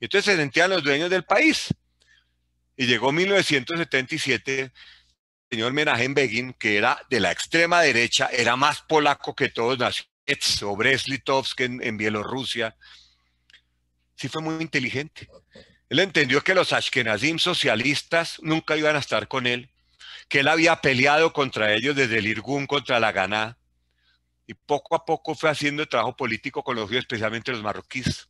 Entonces se sentían los dueños del país. Y llegó 1977, el señor Menachem Begin, que era de la extrema derecha, era más polaco que todos, nació o Brest-Litovsk en Bielorrusia. Sí fue muy inteligente. Él entendió que los ashkenazim socialistas nunca iban a estar con él, que él había peleado contra ellos desde el Irgun contra la Ganá, y poco a poco fue haciendo trabajo político con los judíos, especialmente los marroquíes.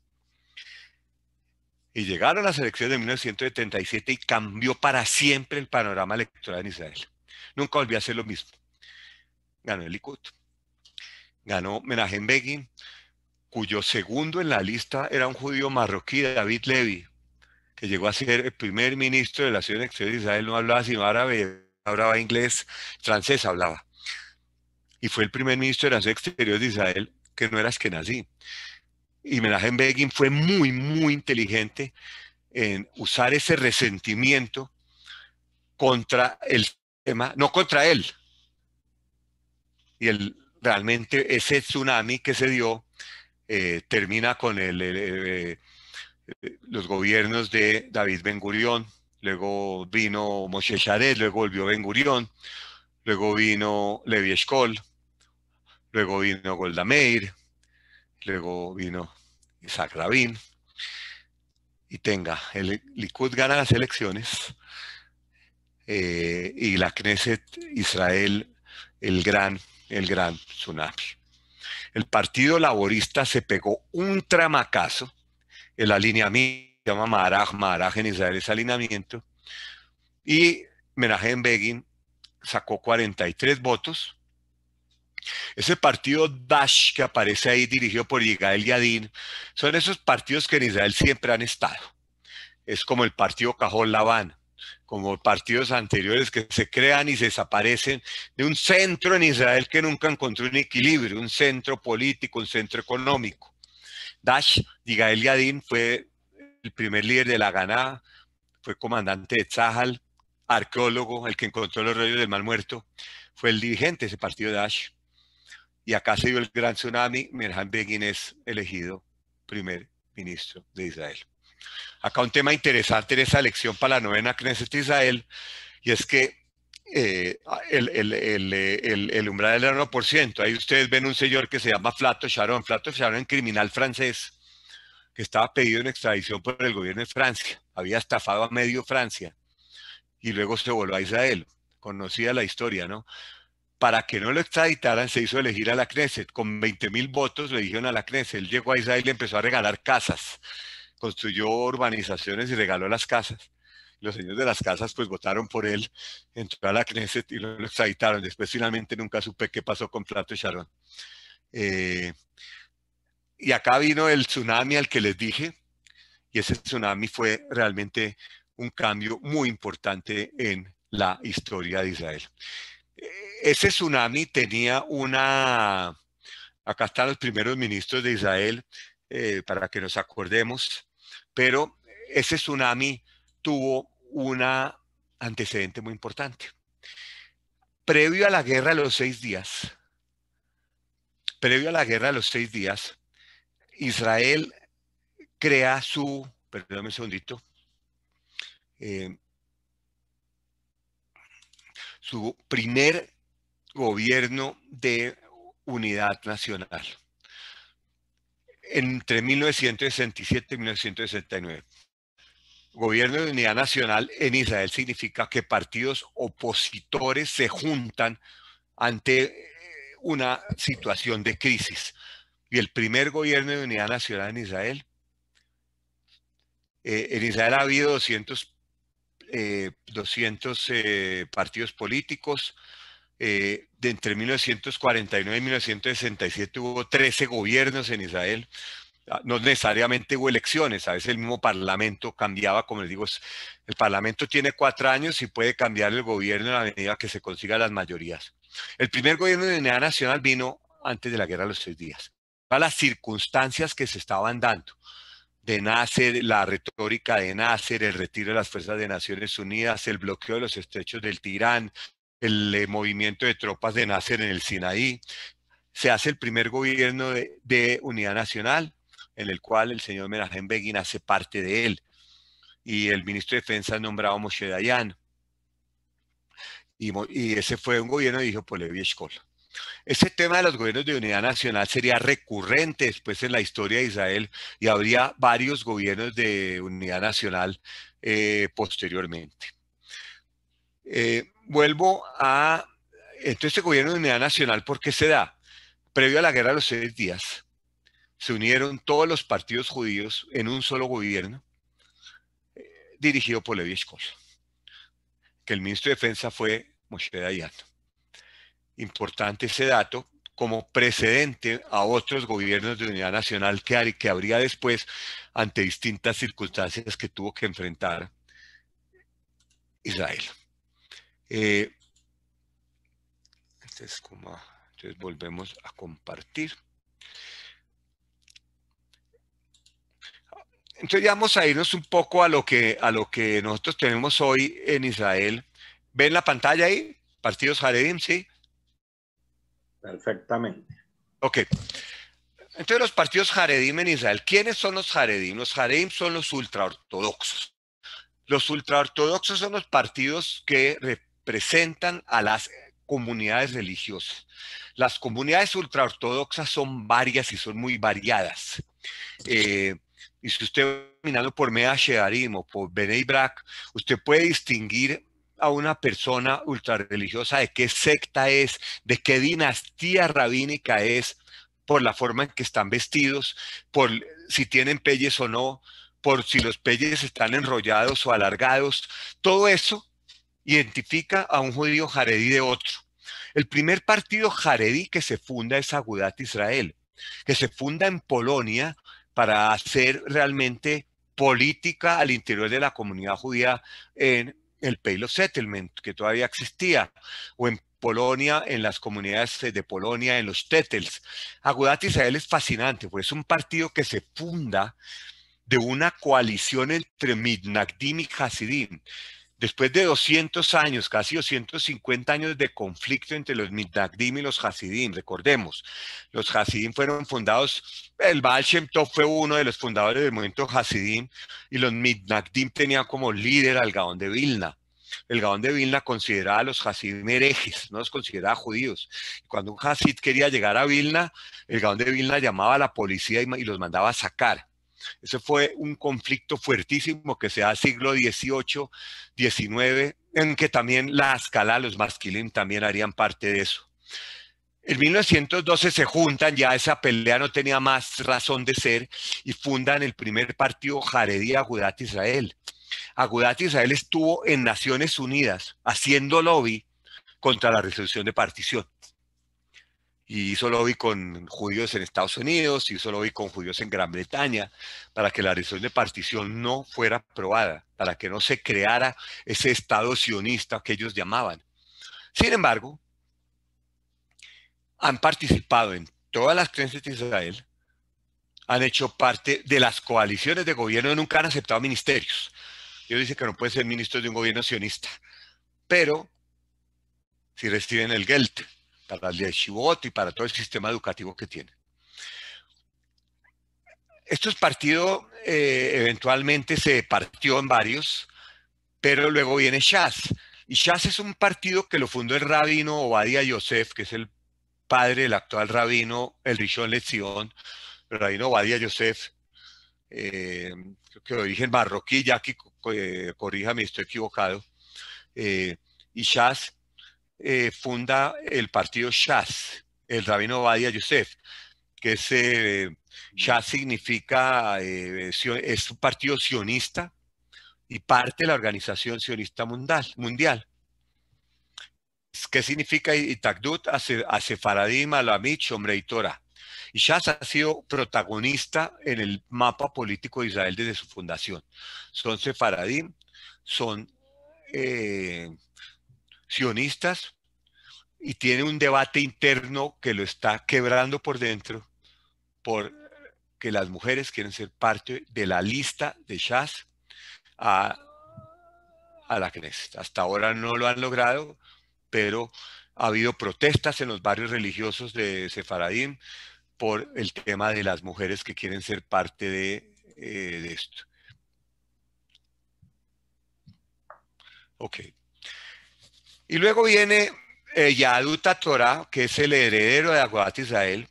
Y llegaron las elecciones de 1977 y cambió para siempre el panorama electoral en Israel. Nunca volvió a ser lo mismo. Ganó el Likud. Ganó Menachem Begin, cuyo segundo en la lista era un judío marroquí, David Levy, que llegó a ser el primer ministro de la Relaciones Exteriores de Israel. No hablaba sino árabe, hablaba inglés, francés hablaba. Y fue el primer ministro de las Relaciones Exteriores de Israel que no era ashkenazí. Y Menachem Begin fue muy, muy inteligente en usar ese resentimiento contra el sistema, no contra él. Y realmente ese tsunami que se dio termina con los gobiernos de David Ben Gurión, luego vino Moshe Sharet, luego volvió Ben Gurión, luego vino Levi Eshkol, luego vino Golda Meir, luego vino Isaac Rabin, y el Likud gana las elecciones, y la Knesset Israel, el gran tsunami. El Partido Laborista se pegó un tramacazo, el alineamiento se llama Maharaj en Israel es alineamiento, y Menachem Begin sacó 43 votos. Ese partido Dash que aparece ahí, dirigido por Yigael Yadin, son esos partidos que en Israel siempre han estado. Es como el partido Cajol Labán, como partidos anteriores que se crean y se desaparecen de un centro en Israel que nunca encontró un equilibrio, un centro político, un centro económico. Dash, Yigael Yadin, fue el primer líder de la Ganá, fue comandante de Tzahal, arqueólogo, el que encontró los rollos del Mar Muerto, fue el dirigente de ese partido Dash. Y acá se dio el gran tsunami. Menachem Begin es elegido primer ministro de Israel. Acá un tema interesante en esa elección para la novena Knesset de Israel, y es que el umbral era 1%. Ahí ustedes ven un señor que se llama Flato Sharon, criminal francés, que estaba pedido en extradición por el gobierno de Francia. Había estafado a medio Francia y luego se volvió a Israel. Conocida la historia, ¿no? Para que no lo extraditaran, se hizo elegir a la Knesset. Con 20.000 votos le eligieron a la Knesset. Él llegó a Israel y empezó a regalar casas. Construyó urbanizaciones y regaló las casas. Los señores de las casas pues votaron por él, entró a la Knesset y lo extraditaron. Después finalmente nunca supe qué pasó con Flato Sharon. Y acá vino el tsunami al que les dije, y ese tsunami fue realmente un cambio muy importante en la historia de Israel. Ese tsunami tenía una... Acá están los primeros ministros de Israel, para que nos acordemos, pero ese tsunami tuvo un antecedente muy importante. Previo a la guerra de los 6 días, Israel crea su, perdóname un segundito, su primer gobierno de unidad nacional entre 1967 y 1969. Gobierno de unidad nacional en Israel significa que partidos opositores se juntan ante una situación de crisis. Y el primer gobierno de unidad nacional en Israel ha habido 200 partidos políticos. De entre 1949 y 1967 hubo 13 gobiernos en Israel. No necesariamente hubo elecciones, a veces el mismo parlamento cambiaba, como les digo, el parlamento tiene 4 años y puede cambiar el gobierno a la medida que se consigan las mayorías. El primer gobierno de unidad nacional vino antes de la guerra de los 6 días. Todas las circunstancias que se estaban dando, de Nasser, la retórica de Nasser, el retiro de las fuerzas de Naciones Unidas, el bloqueo de los estrechos del Tirán, el movimiento de tropas de Nasser en el Sinaí, se hace el primer gobierno de unidad nacional, en el cual el señor Menachem Begin hace parte de él, y el ministro de Defensa nombrado Moshe Dayan, y ese fue un gobierno dirigido por Levi Eshkol. Ese tema de los gobiernos de unidad nacional sería recurrente después en la historia de Israel, y habría varios gobiernos de unidad nacional posteriormente. Vuelvo a... Entonces, este gobierno de unidad nacional, ¿por qué se da? Previo a la guerra de los 6 días, se unieron todos los partidos judíos en un solo gobierno, dirigido por Levi Eshkol, que el ministro de Defensa fue Moshe Dayan. Importante ese dato como precedente a otros gobiernos de unidad nacional que habría después ante distintas circunstancias que tuvo que enfrentar Israel. Entonces volvemos a compartir. Entonces ya vamos a irnos un poco a lo que nosotros tenemos hoy en Israel. ¿Ven la pantalla ahí? Partidos Haredim, ¿sí? Perfectamente. Ok. Entonces los partidos Haredim en Israel. ¿Quiénes son los Haredim? Los Haredim son los ultraortodoxos. Los ultraortodoxos son los partidos que representan a las comunidades religiosas. Las comunidades ultraortodoxas son varias y son muy variadas. Y si usted va caminando por Mea Shearim o por Bnei Brak, usted puede distinguir a una persona ultrarreligiosa de qué secta es, de qué dinastía rabínica es, por la forma en que están vestidos, por si tienen peyes o no, por si los peyes están enrollados o alargados. Todo eso identifica a un judío jaredí de otro. El primer partido jaredí que se funda es Agudat Israel, que se funda en Polonia para hacer realmente política al interior de la comunidad judía en el Pale of Settlement, que todavía existía, o en Polonia, en las comunidades de Polonia, en los Tetels. Agudat Israel es fascinante, pues es un partido que se funda de una coalición entre Mitnagdim y Hasidim. Después de 200 años, casi 250 años de conflicto entre los Mitnagdim y los Hasidim, recordemos, los Hasidim fueron fundados, el Baal Shem Tov fue uno de los fundadores del movimiento Hasidim, y los Mitnagdim tenían como líder al Gaón de Vilna. El Gaón de Vilna consideraba a los Hasidim herejes, no los consideraba judíos. Cuando un Hasid quería llegar a Vilna, el Gaón de Vilna llamaba a la policía y los mandaba a sacar. Ese fue un conflicto fuertísimo que se da siglo XVIII, XIX, en que también la Haskalah, los Maskilim también harían parte de eso. En 1912 se juntan, ya esa pelea no tenía más razón de ser, y fundan el primer partido Jaredí Agudat Israel. Agudat Israel estuvo en Naciones Unidas haciendo lobby contra la resolución de partición. Y hizo lobby con judíos en Estados Unidos, hizo lobby con judíos en Gran Bretaña, para que la resolución de partición no fuera aprobada, para que no se creara ese Estado sionista que ellos llamaban. Sin embargo, han participado en todas las creencias de Israel, han hecho parte de las coaliciones de gobierno, nunca han aceptado ministerios. Ellos dicen que no pueden ser ministros de un gobierno sionista, pero si reciben el Geld para el yeshivot y para todo el sistema educativo que tienen. Estos partidos eventualmente se partió en varios, pero luego viene Shas. Y Shas es un partido que lo fundó el rabino Ovadia Yosef, que es el padre del actual rabino, el Rishon LeZion, el rabino Ovadia Yosef, creo que de origen marroquí, ya que corríjame, estoy equivocado. Y Shas funda el partido Shas, el rabino Ovadia Yosef, que es, Shas significa, es un partido sionista y parte de la organización sionista mundial. ¿Qué significa Itagdut? Asefaradim, Alamit, Shomrei Torah. Y Shas ha sido protagonista en el mapa político de Israel desde su fundación. Son sefaradim, son sionistas, y tiene un debate interno que lo está quebrando por dentro, porque las mujeres quieren ser parte de la lista de Shas a la Knesset. Hasta ahora no lo han logrado, pero ha habido protestas en los barrios religiosos de Sefaradim por el tema de las mujeres que quieren ser parte de esto. Ok. Y luego viene Yahadut Torah, que es el heredero de Agudat Israel.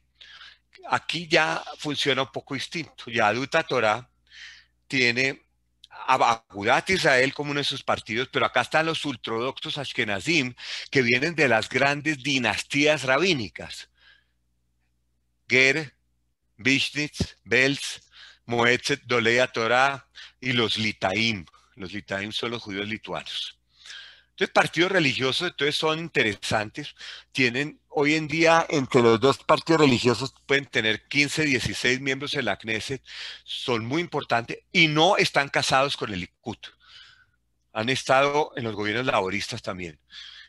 Aquí ya funciona un poco distinto. Yahadut Torah tiene a Agudat Israel como uno de sus partidos, pero acá están los ultraortodoxos Ashkenazim, que vienen de las grandes dinastías rabínicas. Ger, Vishnitz, Belz, Moetzet, Dolei Torah y los Litaim. Los Litaim son los judíos lituanos. Entonces, partidos religiosos, entonces son interesantes. Tienen, hoy en día, entre los dos partidos religiosos pueden tener 15, 16 miembros en la Knesset. Son muy importantes y no están casados con el Likud. Han estado en los gobiernos laboristas también.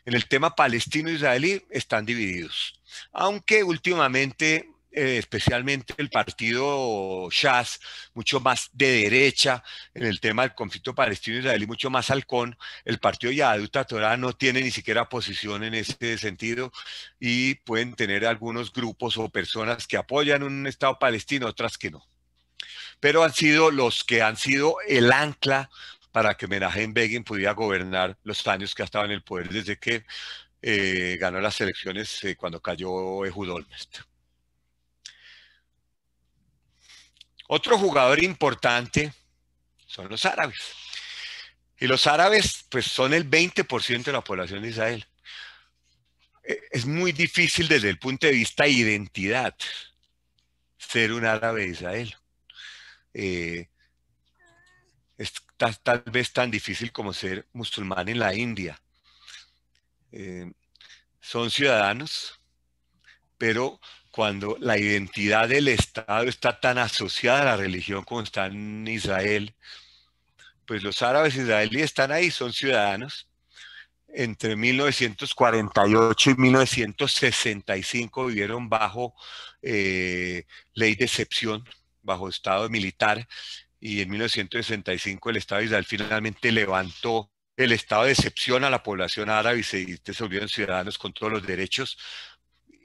En el tema palestino-israelí están divididos. Aunque últimamente, especialmente el partido Shas, mucho más de derecha en el tema del conflicto palestino-israelí, mucho más halcón, el partido Yahadut Torah no tiene ni siquiera posición en ese sentido y pueden tener algunos grupos o personas que apoyan un Estado palestino, otras que no. Pero han sido los que han sido el ancla para que Menachem Begin pudiera gobernar los años que ha estado en el poder desde que ganó las elecciones cuando cayó Ehud Olmert. Otro jugador importante son los árabes. Y los árabes pues son el 20% de la población de Israel. Es muy difícil desde el punto de vista de identidad ser un árabe de Israel. Es tal vez tan difícil como ser musulmán en la India. Son ciudadanos, pero cuando la identidad del Estado está tan asociada a la religión como está en Israel, pues los árabes israelíes están ahí, son ciudadanos. Entre 1948 y 1965 vivieron bajo ley de excepción, bajo estado militar, y en 1965 el Estado de Israel finalmente levantó el Estado decepciona a la población árabe y se volvieron ciudadanos con todos los derechos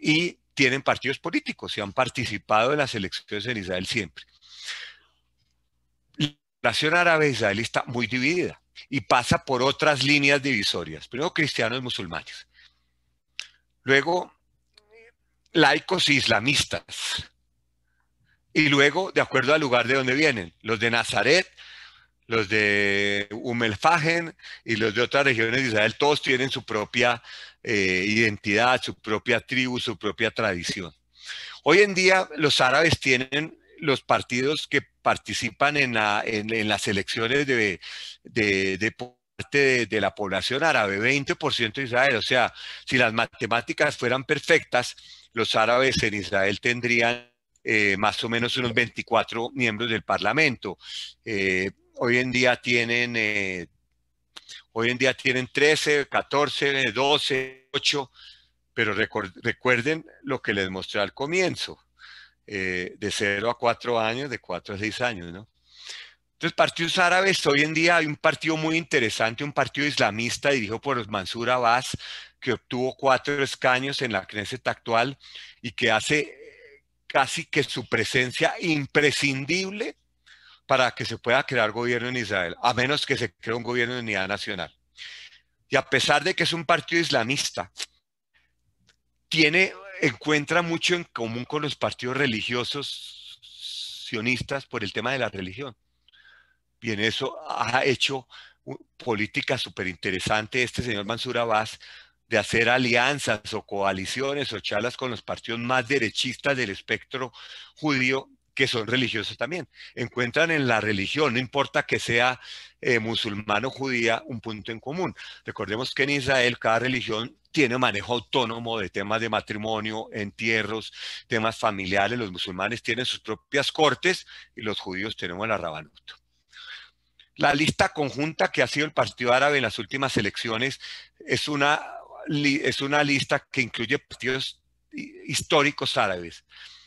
y tienen partidos políticos y han participado en las elecciones en Israel siempre. La población árabe israelí está muy dividida y pasa por otras líneas divisorias. Primero, cristianos y musulmanes. Luego, laicos e islamistas. Y luego, de acuerdo al lugar de donde vienen, los de Nazaret, los de el Fajen y los de otras regiones de Israel, todos tienen su propia identidad, su propia tribu, su propia tradición. Hoy en día los árabes tienen los partidos que participan en las elecciones de parte de la población árabe, 20% de Israel. O sea, si las matemáticas fueran perfectas, los árabes en Israel tendrían más o menos unos 24 miembros del Parlamento. Hoy en día tienen 13, 14, 12, 8, pero recuerden lo que les mostré al comienzo, de 0 a 4 años, de 4 a 6 años, ¿no? Entonces, partidos árabes, hoy en día hay un partido muy interesante, un partido islamista dirigido por Mansur Abbas, que obtuvo 4 escaños en la Knesset actual y que hace casi que su presencia imprescindible para que se pueda crear gobierno en Israel, a menos que se cree un gobierno de unidad nacional. Y a pesar de que es un partido islamista, encuentra mucho en común con los partidos religiosos sionistas por el tema de la religión. Y en eso ha hecho política súper interesante este señor Mansur Abbas, de hacer alianzas o coaliciones o charlas con los partidos más derechistas del espectro judío, que son religiosos también. Encuentran en la religión, no importa que sea musulmán o judía, un punto en común. Recordemos que en Israel cada religión tiene manejo autónomo de temas de matrimonio, entierros, temas familiares. Los musulmanes tienen sus propias cortes y los judíos tenemos la Rabanut. La lista conjunta que ha sido el Partido Árabe en las últimas elecciones es una lista que incluye partidos históricos árabes.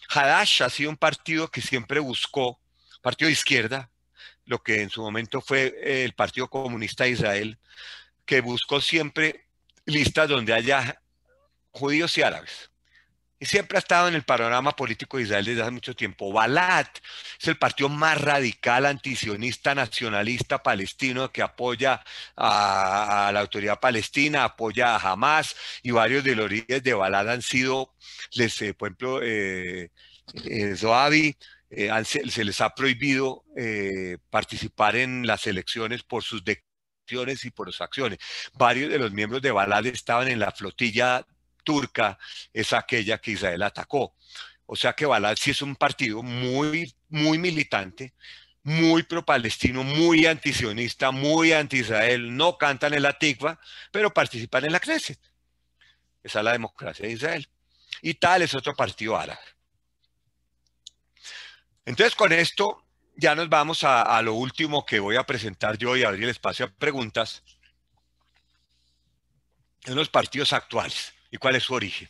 Hadash ha sido un partido que siempre buscó, partido de izquierda, lo que en su momento fue el Partido Comunista de Israel, que buscó siempre listas donde haya judíos y árabes. Y siempre ha estado en el panorama político de Israel desde hace mucho tiempo. Balad es el partido más radical, antisionista, nacionalista palestino que apoya a la autoridad palestina, apoya a Hamas, y varios de los líderes de Balad han sido, por ejemplo, Zoabi, se les ha prohibido participar en las elecciones por sus declaraciones y por sus acciones. Varios de los miembros de Balad estaban en la flotilla turca, es aquella que Israel atacó. O sea que Balad sí es un partido muy, muy militante, muy pro-palestino, muy antisionista, muy anti-Israel. No cantan en la Tikva, pero participan en la Knesset. Esa es la democracia de Israel. Y tal es otro partido árabe. Entonces, con esto ya nos vamos a lo último que voy a presentar yo y abrir el espacio a preguntas. En los partidos actuales. ¿Y cuál es su origen?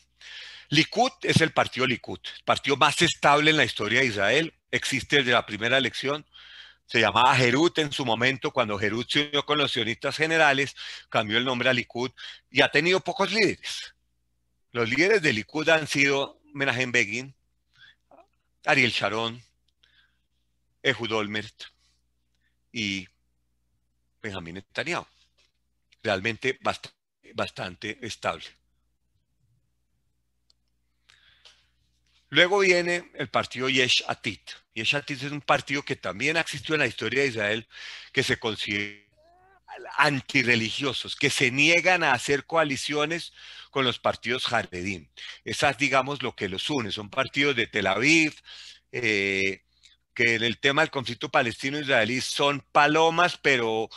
Likud es el partido Likud, el partido más estable en la historia de Israel. Existe desde la primera elección. Se llamaba Herut en su momento, cuando Herut se unió con los sionistas generales, cambió el nombre a Likud y ha tenido pocos líderes. Los líderes de Likud han sido Menachem Begin, Ariel Sharon, Ehud Olmert y Benjamín Netanyahu. Realmente bastante estable. Luego viene el partido Yesh Atid. Yesh Atid es un partido que también ha existido en la historia de Israel, que se considera antirreligiosos, que se niegan a hacer coaliciones con los partidos Haredim. Esas, digamos, lo que los une. Son partidos de Tel Aviv, que en el tema del conflicto palestino-israelí son palomas, pero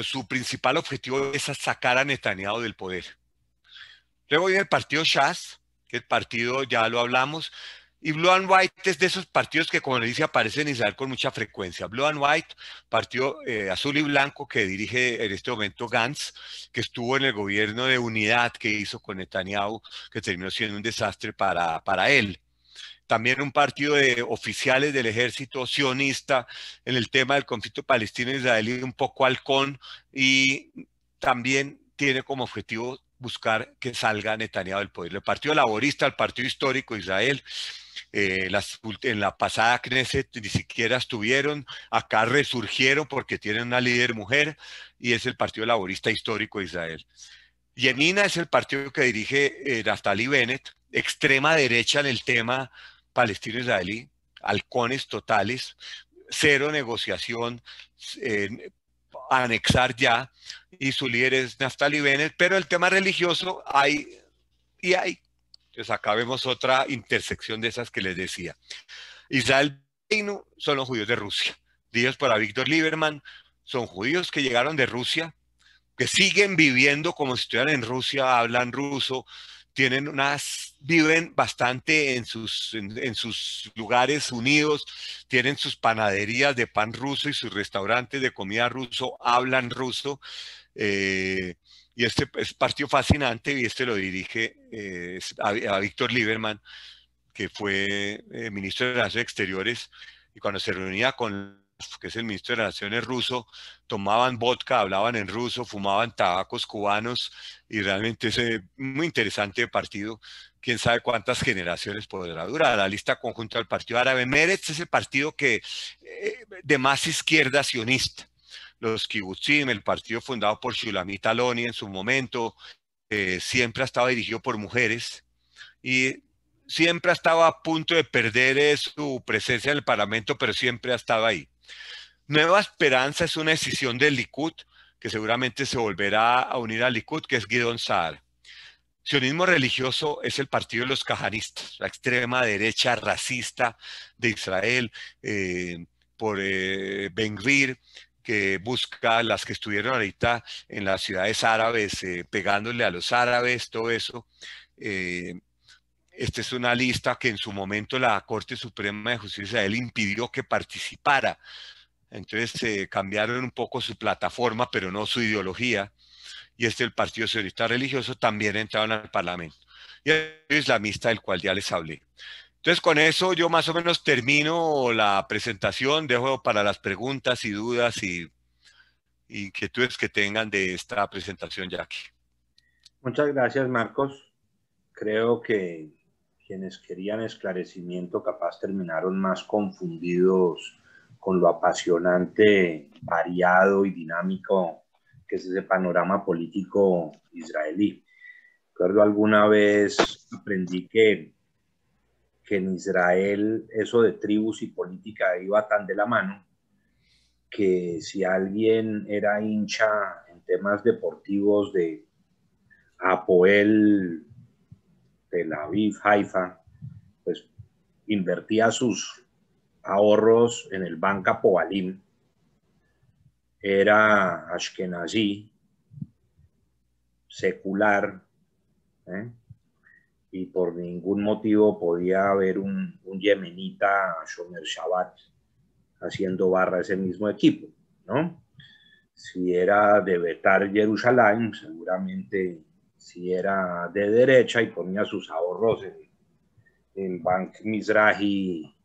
su principal objetivo es sacar a Netanyahu del poder. Luego viene el partido Shas, que el partido ya lo hablamos, y Blue and White es de esos partidos que, como le dice, aparecen en Israel con mucha frecuencia. Blue and White, partido azul y blanco que dirige en este momento Gantz, que estuvo en el gobierno de unidad que hizo con Netanyahu, que terminó siendo un desastre para él. también un partido de oficiales del ejército sionista en el tema del conflicto palestino-israelí, un poco halcón, y también tiene como objetivo buscar que salga Netanyahu del poder. El Partido Laborista, el Partido Histórico de Israel, en la pasada Knesset ni siquiera estuvieron, acá resurgieron porque tienen una líder mujer y es el Partido Laborista Histórico de Israel. Yemina es el partido que dirige Naftali Bennett, extrema derecha en el tema palestino-israelí, halcones totales, cero negociación, eh, anexar ya, y su líder es Naftali Bennett, pero el tema religioso hay y hay. Entonces acá vemos otra intersección de esas que les decía. Israel son los judíos de Rusia, dirigidos por Víctor Lieberman, son judíos que llegaron de Rusia, que siguen viviendo como si estuvieran en Rusia, hablan ruso, viven bastante en sus lugares unidos, tienen sus panaderías de pan ruso y sus restaurantes de comida ruso, hablan ruso, y este es partido fascinante y este lo dirige a Víctor Lieberman, que fue ministro de Relaciones Exteriores, y cuando se reunía con, que es el ministro de Relaciones ruso, tomaban vodka, hablaban en ruso, fumaban tabacos cubanos, y realmente es muy interesante partido. Quién sabe cuántas generaciones podrá durar. La lista conjunta del Partido Árabe. Meretz es el partido que, de más izquierda sionista. Los kibutzim, el partido fundado por Shulamit Aloni en su momento, siempre ha estado dirigido por mujeres, y siempre ha estado a punto de perder su presencia en el Parlamento, pero siempre ha estado ahí. Nueva Esperanza es una decisión del Likud, que seguramente se volverá a unir al Likud, que es Gidon Saar. Sionismo religioso es el partido de los cajanistas, la extrema derecha racista de Israel, por Ben-Gvir, que busca las que estuvieron ahorita en las ciudades árabes, pegándole a los árabes, todo eso. Esta es una lista que en su momento la Corte Suprema de Justicia de Israel impidió que participara. Entonces cambiaron un poco su plataforma, pero no su ideología. Y el Partido Sionista Religioso también entraron al Parlamento. Y el islamista del cual ya les hablé. Entonces con eso yo más o menos termino la presentación. Dejo para las preguntas y dudas y inquietudes que tengan de esta presentación, Jackie. Muchas gracias, Marcos. Creo que quienes querían esclarecimiento capaz terminaron más confundidos con lo apasionante, variado y dinámico que es ese panorama político israelí. Recuerdo alguna vez aprendí que en Israel eso de tribus y política iba tan de la mano que si alguien era hincha en temas deportivos de Hapoel, Tel Aviv, Haifa, pues invertía sus ahorros en el Banca Poalim, era ashkenazí, secular, ¿eh? Y por ningún motivo podía haber un yemenita Shomer Shabbat haciendo barra ese mismo equipo, ¿no? Si era de Betar Jerusalén, seguramente si era de derecha y ponía sus ahorros en Bank Mizrahi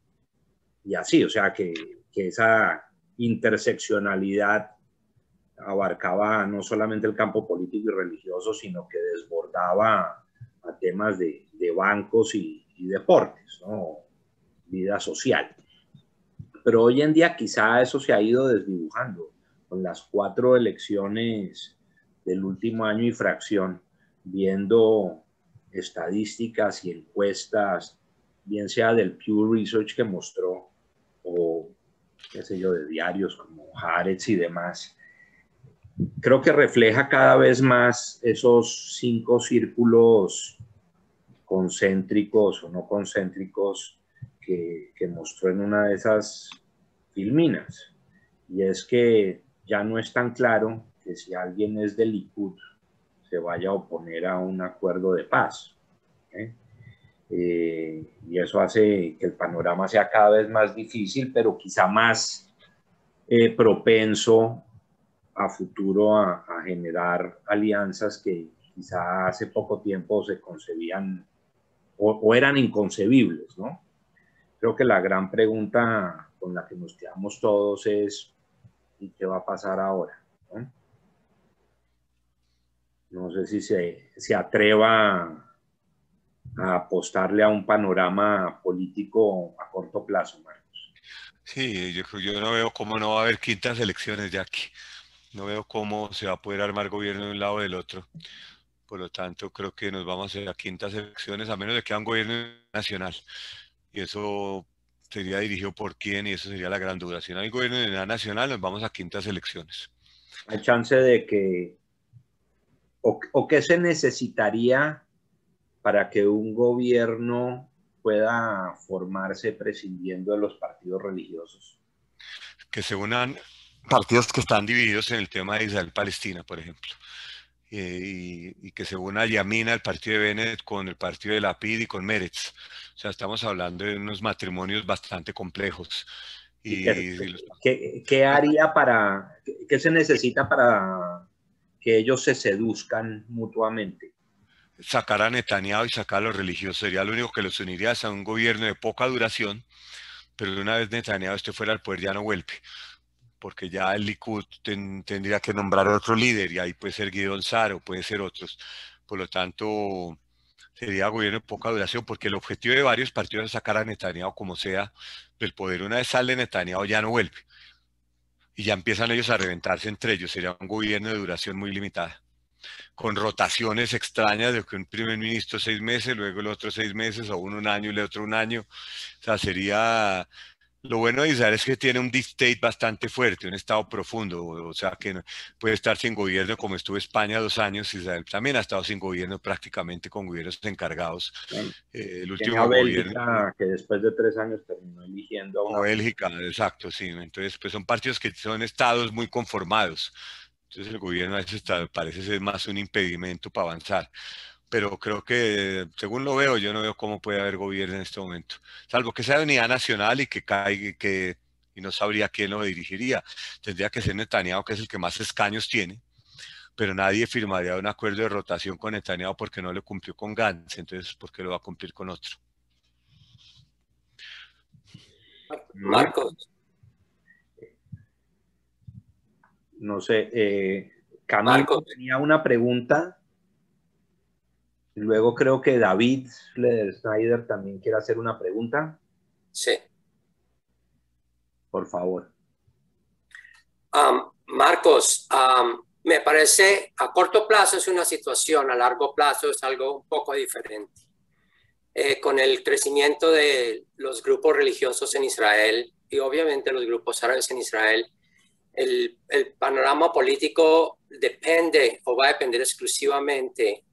y así, o sea que esa interseccionalidad abarcaba no solamente el campo político y religioso, sino que desbordaba a temas de bancos y deportes, ¿no? Vida social. Pero hoy en día quizá eso se ha ido desdibujando con las 4 elecciones del último año y fracción, viendo estadísticas y encuestas, bien sea del Pew Research que mostró, o qué sé yo, de diarios como Haaretz y demás, creo que refleja cada vez más esos 5 círculos concéntricos o no concéntricos que mostró en una de esas filminas. Y es que ya no es tan claro que si alguien es del Likud se vaya a oponer a un acuerdo de paz. Y eso hace que el panorama sea cada vez más difícil, pero quizá más propenso a futuro a generar alianzas que quizá hace poco tiempo se concebían o eran inconcebibles, ¿no? Creo que la gran pregunta con la que nos quedamos todos es, ¿y qué va a pasar ahora? ¿No? No sé si se atreva a apostarle a un panorama político a corto plazo, Marcos. Sí, yo no veo cómo no va a haber quintas elecciones, Jackie. No veo cómo se va a poder armar gobierno de un lado o del otro. Por lo tanto, creo que nos vamos a ir a quintas elecciones, a menos de que haya un gobierno nacional. Y eso sería dirigido por quién, y eso sería la gran duda. Si no hay gobierno de unidad nacional, nos vamos a quintas elecciones. Hay chance de que, o qué se necesitaría para que un gobierno pueda formarse prescindiendo de los partidos religiosos. Que se unan partidos que están divididos en el tema de Israel-Palestina, por ejemplo. Y que se una Yamina, el partido de Bennett, con el partido de Lapid y con Meretz. O sea, estamos hablando de unos matrimonios bastante complejos. ¿Y Y qué haría para, qué se necesita para que ellos se seduzcan mutuamente? sacar a Netanyahu y sacar a los religiosos sería lo único que los uniría a un gobierno de poca duración, pero una vez Netanyahu esté fuera del poder ya no vuelve, porque ya el Likud tendría que nombrar otro líder y ahí puede ser Gideon Sar o puede ser otros. Por lo tanto, sería gobierno de poca duración, porque el objetivo de varios partidos es sacar a Netanyahu como sea del poder. Una vez sale Netanyahu ya no vuelve y ya empiezan ellos a reventarse entre ellos. Sería un gobierno de duración muy limitada, con rotaciones extrañas de que un primer ministro 6 meses, luego el otro 6 meses, o uno un año y el otro un año. O sea, sería... Lo bueno de Israel es que tiene un deep state bastante fuerte, un estado profundo, o sea que puede estar sin gobierno como estuvo España 2 años. Israel también ha estado sin gobierno prácticamente con gobiernos encargados. Bueno, El tiene a último gobierno, Bélgica, que después de 3 años terminó eligiendo a o una. Bélgica, exacto, sí. Entonces, pues son partidos que son estados muy conformados. Entonces el gobierno a veces parece ser más un impedimento para avanzar. Pero creo que, según lo veo, yo no veo cómo puede haber gobierno en este momento, salvo que sea de unidad nacional y que caiga y no sabría quién lo dirigiría. Tendría que ser Netanyahu, que es el que más escaños tiene, pero nadie firmaría un acuerdo de rotación con Netanyahu porque no lo cumplió con Gantz, entonces, ¿por qué lo va a cumplir con otro? Marcos, No sé, Camilo Marcos, tenía una pregunta. Luego creo que David Snyder también quiere hacer una pregunta. sí. Por favor. Marcos, me parece a corto plazo es una situación, a largo plazo es algo un poco diferente. Con el crecimiento de los grupos religiosos en Israel y obviamente los grupos árabes en Israel, el panorama político depende o va a depender exclusivamente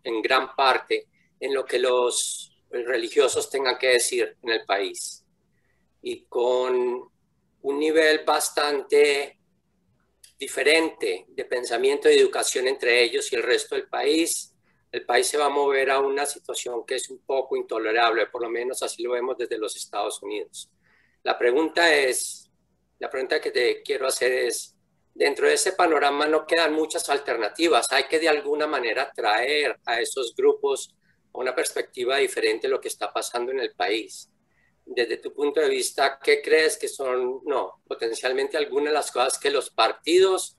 en gran parte en lo que los religiosos tengan que decir en el país. Y con un nivel bastante diferente de pensamiento y educación entre ellos y el resto del país, el país se va a mover a una situación que es un poco intolerable, por lo menos así lo vemos desde los Estados Unidos. La pregunta que te quiero hacer es, dentro de ese panorama no quedan muchas alternativas, hay que de alguna manera traer a esos grupos a una perspectiva diferente de lo que está pasando en el país. Desde tu punto de vista, ¿qué crees que son, no, potencialmente algunas de las cosas que los partidos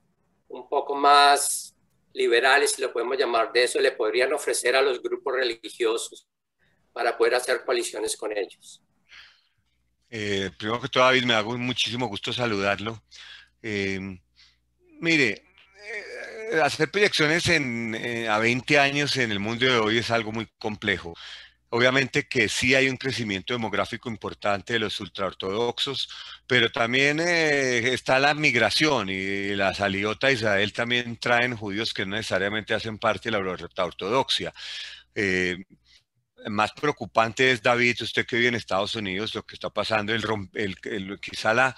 un poco más liberales, si lo podemos llamar de eso, le podrían ofrecer a los grupos religiosos para poder hacer coaliciones con ellos? Primero que todo, David, me hago muchísimo gusto saludarlo. Eh, Mire, hacer proyecciones a 20 años en el mundo de hoy es algo muy complejo. Obviamente que sí hay un crecimiento demográfico importante de los ultraortodoxos, pero también está la migración y la saliota de Israel también traen judíos que no necesariamente hacen parte de la ortodoxia. Eh, Más preocupante es, David, usted que vive en Estados Unidos, lo que está pasando, quizá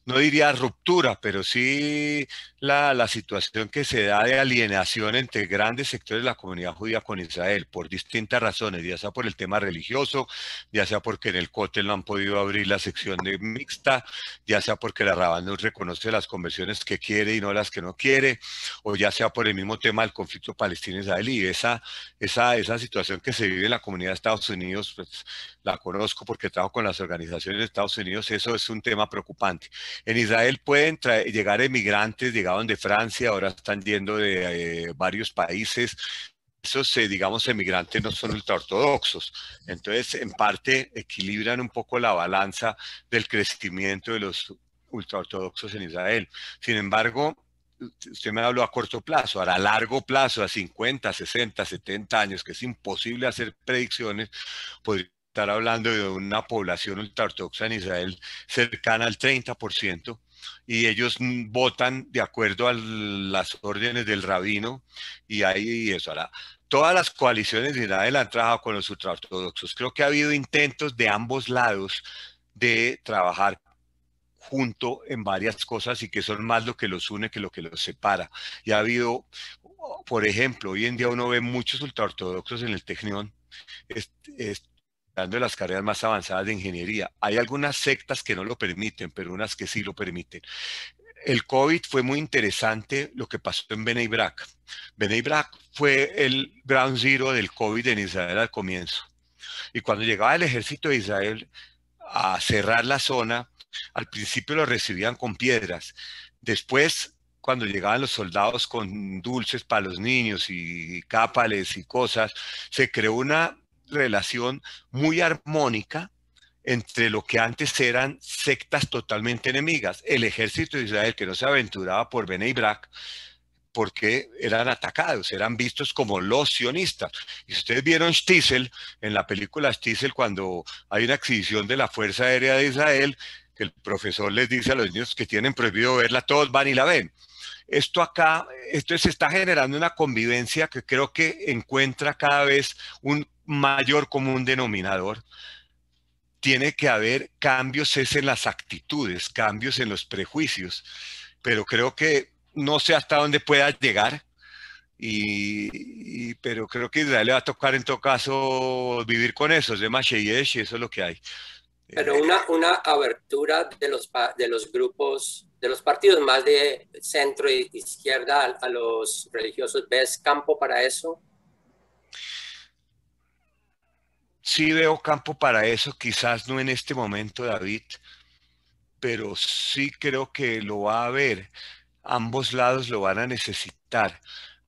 no diría ruptura, pero sí la situación que se da de alienación entre grandes sectores de la comunidad judía con Israel, por distintas razones, ya sea por el tema religioso, ya sea porque en el Cótel no han podido abrir la sección de mixta, ya sea porque la Rabá no reconoce las conversiones que quiere y no las que no quiere, o ya sea por el mismo tema del conflicto palestino-israelí. Esa situación que se vive en la comunidad de Estados Unidos, pues la conozco porque trabajo con las organizaciones de Estados Unidos, eso es un tema preocupante. En Israel pueden llegar emigrantes, llegaron de Francia, ahora están yendo de varios países. Esos, digamos, emigrantes no son ultraortodoxos. Entonces, en parte, equilibran un poco la balanza del crecimiento de los ultraortodoxos en Israel. Sin embargo, usted me habló a corto plazo, ahora a largo plazo, a 50, 60, 70 años, que es imposible hacer predicciones, podría estar hablando de una población ultraortodoxa en Israel cercana al 30%, y ellos votan de acuerdo a las órdenes del rabino, y ahí eso hará. Todas las coaliciones de Israel han trabajado con los ultraortodoxos. Creo que ha habido intentos de ambos lados de trabajar junto en varias cosas y que son más lo que los une que lo que los separa. Y ha habido, por ejemplo, hoy en día uno ve muchos ultraortodoxos en el Tecnión, dando las carreras más avanzadas de ingeniería. Hay algunas sectas que no lo permiten, pero unas que sí lo permiten. El COVID fue muy interesante lo que pasó en Bnei Brak. Bnei Brak fue el ground zero del COVID en Israel al comienzo. Y cuando llegaba el ejército de Israel a cerrar la zona, al principio lo recibían con piedras. Después, cuando llegaban los soldados con dulces para los niños y cápales y cosas, se creó una relación muy armónica entre lo que antes eran sectas totalmente enemigas. El ejército de Israel, que no se aventuraba por Bnei Brak, porque eran atacados, eran vistos como los sionistas. Y si ustedes vieron Shtisel, en la película Shtisel, cuando hay una exhibición de la Fuerza Aérea de Israel, que el profesor les dice a los niños que tienen prohibido verla, todos van y la ven. Esto se está generando una convivencia que creo que encuentra cada vez un mayor común denominador. Tiene que haber cambios en las actitudes, cambios en los prejuicios, pero creo que no sé hasta dónde pueda llegar, pero creo que a Israel le va a tocar en todo caso vivir con eso, es de Mashiach y eso es lo que hay. Pero una abertura de los grupos, de los partidos más de centro y izquierda a los religiosos, ¿ves campo para eso? Sí veo campo para eso, quizás no en este momento, David, pero sí creo que lo va a haber. Ambos lados lo van a necesitar.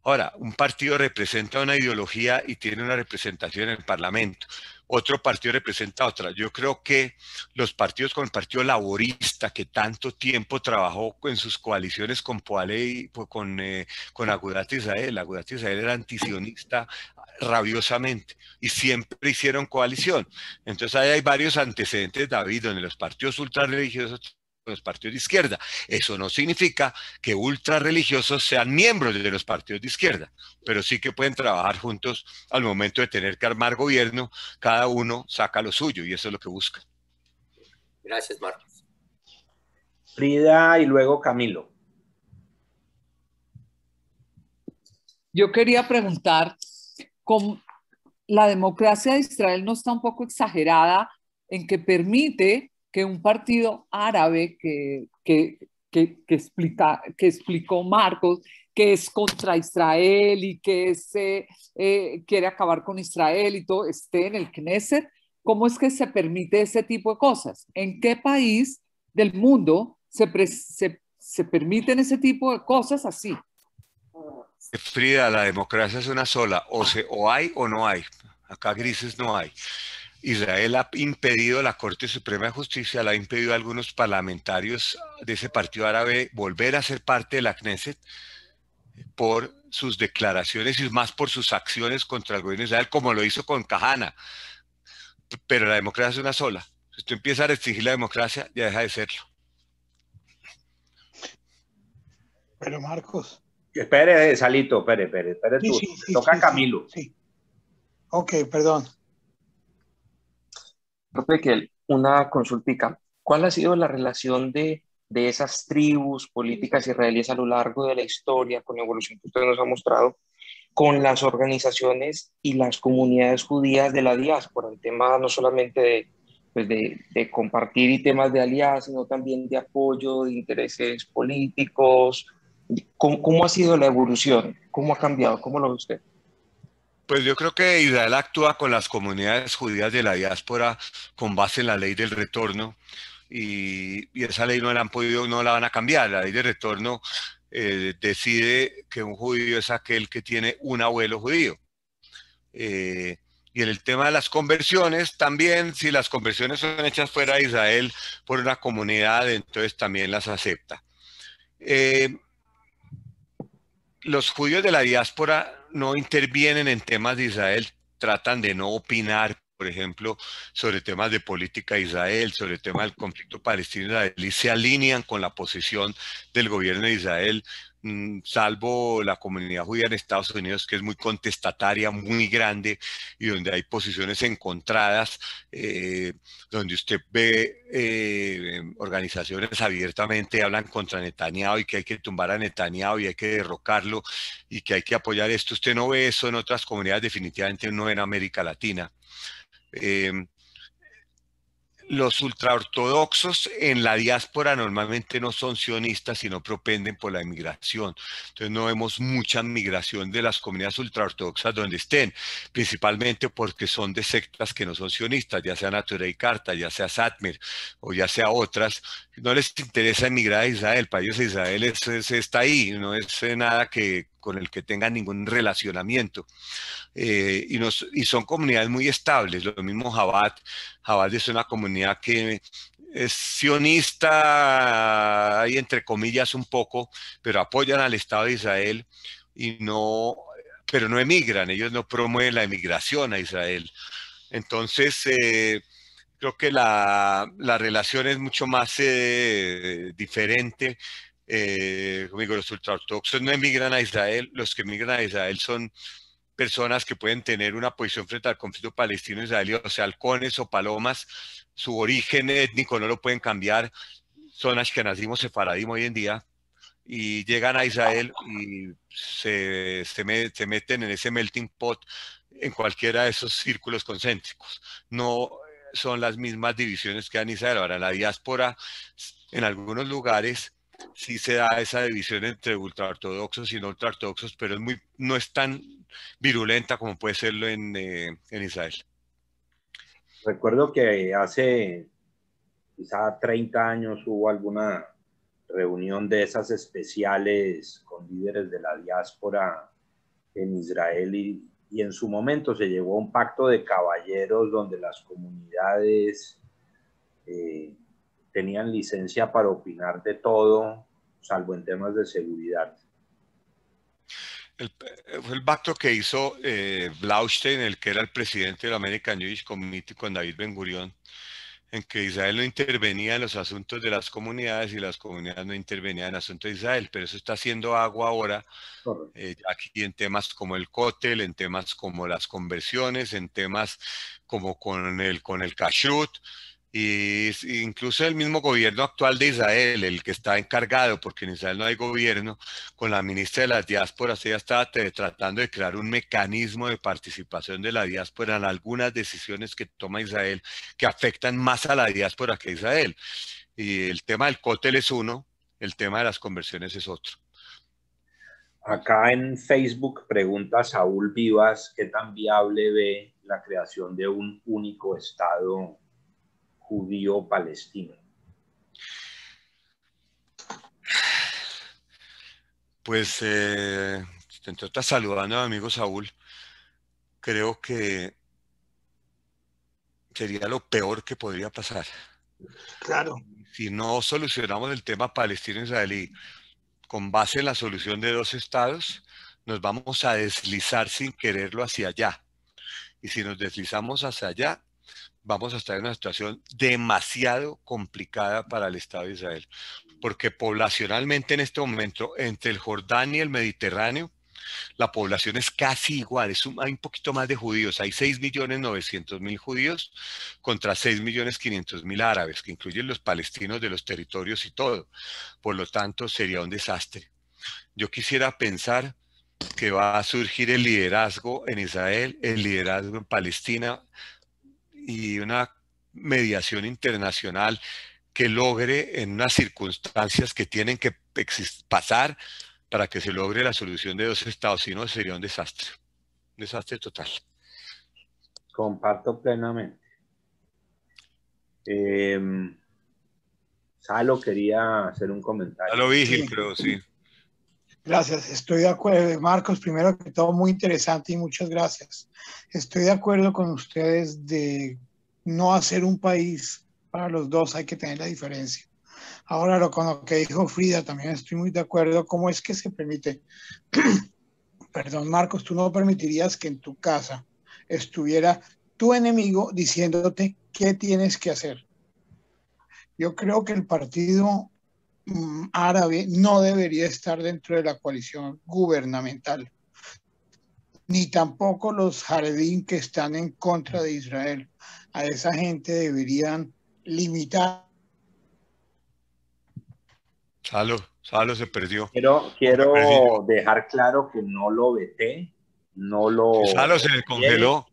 Ahora, un partido representa una ideología y tiene una representación en el Parlamento. Otro partido representa otra. Yo creo que los partidos como el Partido Laborista, que tanto tiempo trabajó en sus coaliciones con Poale y con Agudat Israel. Agudat Israel era antisionista rabiosamente y siempre hicieron coalición. Entonces ahí hay varios antecedentes, David, donde los partidos ultrarreligiosos, los partidos de izquierda. Eso no significa que ultrarreligiosos sean miembros de los partidos de izquierda, pero sí que pueden trabajar juntos al momento de tener que armar gobierno, cada uno saca lo suyo y eso es lo que busca. Gracias, Marcos. Frida y luego Camilo. Yo quería preguntar, ¿cómo la democracia de Israel no está un poco exagerada en que permite que un partido árabe que explicó Marcos, que es contra Israel y que quiere acabar con Israel y todo, esté en el Knesset? ¿Cómo es que se permite ese tipo de cosas? ¿En qué país del mundo se permiten ese tipo de cosas así? Frida, la democracia es una sola, o hay o no hay. Acá grises no hay. Israel ha impedido, la Corte Suprema de Justicia le ha impedido a algunos parlamentarios de ese partido árabe volver a ser parte de la Knesset por sus declaraciones y más por sus acciones contra el gobierno de Israel, como lo hizo con Kahana. Pero la democracia es una sola. Si usted empieza a restringir la democracia, ya deja de serlo. Pero Marcos. Espere, Salito, espere tú. Sí, Toca a Camilo. Sí. Ok, perdón. Profe, que una consultica. ¿Cuál ha sido la relación de de esas tribus políticas israelíes a lo largo de la historia, con la evolución que usted nos ha mostrado, con las organizaciones y las comunidades judías de la diáspora, el tema no solamente de compartir y temas de alianza, sino también de apoyo, de intereses políticos. ¿Cómo ha sido la evolución? ¿Cómo ha cambiado? ¿Cómo lo ve usted? Pues yo creo que Israel actúa con las comunidades judías de la diáspora con base en la ley del retorno, y esa ley no la han podido, no la van a cambiar. La ley de retorno decide que un judío es aquel que tiene un abuelo judío. Y en el tema de las conversiones, también si las conversiones son hechas fuera de Israel por una comunidad, entonces también las acepta. Los judíos de la diáspora no intervienen en temas de Israel, tratan de no opinar, por ejemplo, sobre temas de política de Israel, sobre el tema del conflicto palestino-israelí, y se alinean con la posición del gobierno de Israel, salvo la comunidad judía en Estados Unidos, que es muy contestataria, muy grande, y donde hay posiciones encontradas, donde usted ve organizaciones abiertamente hablan contra Netanyahu y que hay que tumbar a Netanyahu y hay que derrocarlo y que hay que apoyar esto. Usted no ve eso en otras comunidades, definitivamente no en América Latina. Los ultraortodoxos en la diáspora normalmente no son sionistas, sino propenden por la inmigración. Entonces no vemos mucha migración de las comunidades ultraortodoxas donde estén, principalmente porque son de sectas que no son sionistas, ya sea Naturey Karta, ya sea Satmar o ya sea otras. No les interesa emigrar a Israel, para ellos Israel está ahí, no es nada con el que tengan ningún relacionamiento. Y son comunidades muy estables. Lo mismo Chabad. Chabad es una comunidad que es sionista, ahí entre comillas un poco, pero apoyan al Estado de Israel pero no emigran, ellos no promueven la emigración a Israel. Entonces, creo que la relación es mucho más diferente. Como digo, los ultraortodoxos no emigran a Israel, los que emigran a Israel son personas que pueden tener una posición frente al conflicto palestino-israelí, o sea, halcones o palomas, su origen étnico no lo pueden cambiar, son ashkenazim o sefaradim hoy en día, y llegan a Israel y se meten en ese melting pot en cualquiera de esos círculos concéntricos. No son las mismas divisiones que hay en Israel. Ahora, la diáspora, en algunos lugares, sí se da esa división entre ultraortodoxos y no ultraortodoxos, pero no es tan virulenta como puede serlo en Israel. Recuerdo que hace quizá 30 años hubo alguna reunión de esas especiales con líderes de la diáspora en Israel y en su momento se llegó a un pacto de caballeros donde las comunidades tenían licencia para opinar de todo, salvo en temas de seguridad. Fue el pacto que hizo Blaustein, el que era el presidente de la American Jewish Community, con David Ben Gurion, en que Israel no intervenía en los asuntos de las comunidades y las comunidades no intervenían en asuntos de Israel, pero eso está haciendo agua ahora, aquí en temas como el cótel, en temas como las conversiones, en temas como con el kashrut, y incluso el mismo gobierno actual de Israel, el que está encargado, porque en Israel no hay gobierno, con la ministra de las diásporas, ella estaba tratando de crear un mecanismo de participación de la diáspora en algunas decisiones que toma Israel que afectan más a la diáspora que a Israel. Y el tema del cótel es uno, el tema de las conversiones es otro. Acá en Facebook pregunta Saúl Vivas qué tan viable ve la creación de un único Estado judío-palestino. Pues, entre otras, saludando a mi amigo Saúl, creo que sería lo peor que podría pasar. Claro. Si no solucionamos el tema palestino-israelí con base en la solución de dos estados, nos vamos a deslizar sin quererlo hacia allá. Y si nos deslizamos hacia allá, vamos a estar en una situación demasiado complicada para el Estado de Israel. Porque poblacionalmente en este momento, entre el Jordán y el Mediterráneo, La población es casi igual, hay un poquito más de judíos, hay 6.900.000 judíos contra 6.500.000 árabes, que incluyen los palestinos de los territorios y todo. Por lo tanto, sería un desastre. Yo quisiera pensar que va a surgir el liderazgo en Israel, el liderazgo en Palestina y una mediación internacional que logre en unas circunstancias que tienen que pasar para que se logre la solución de dos estados, si no sería un desastre total. Comparto plenamente. Salo quería hacer un comentario. Ya lo vi, Sí. pero sí. Gracias, estoy de acuerdo. Marcos, primero que todo, muy interesante y muchas gracias. Estoy de acuerdo con ustedes de no hacer un país para los dos, hay que tener la diferencia. Ahora, con lo que dijo Frida, también estoy muy de acuerdo. ¿Cómo es que se permite? Perdón, Marcos, tú no permitirías que en tu casa estuviera tu enemigo diciéndote qué tienes que hacer. Yo creo que el partido árabe no debería estar dentro de la coalición gubernamental, ni tampoco los jaredín que están en contra de Israel. A esa gente deberían limitar. Salo se perdió. Quiero dejar claro que no lo veté, no lo... Salo se congeló.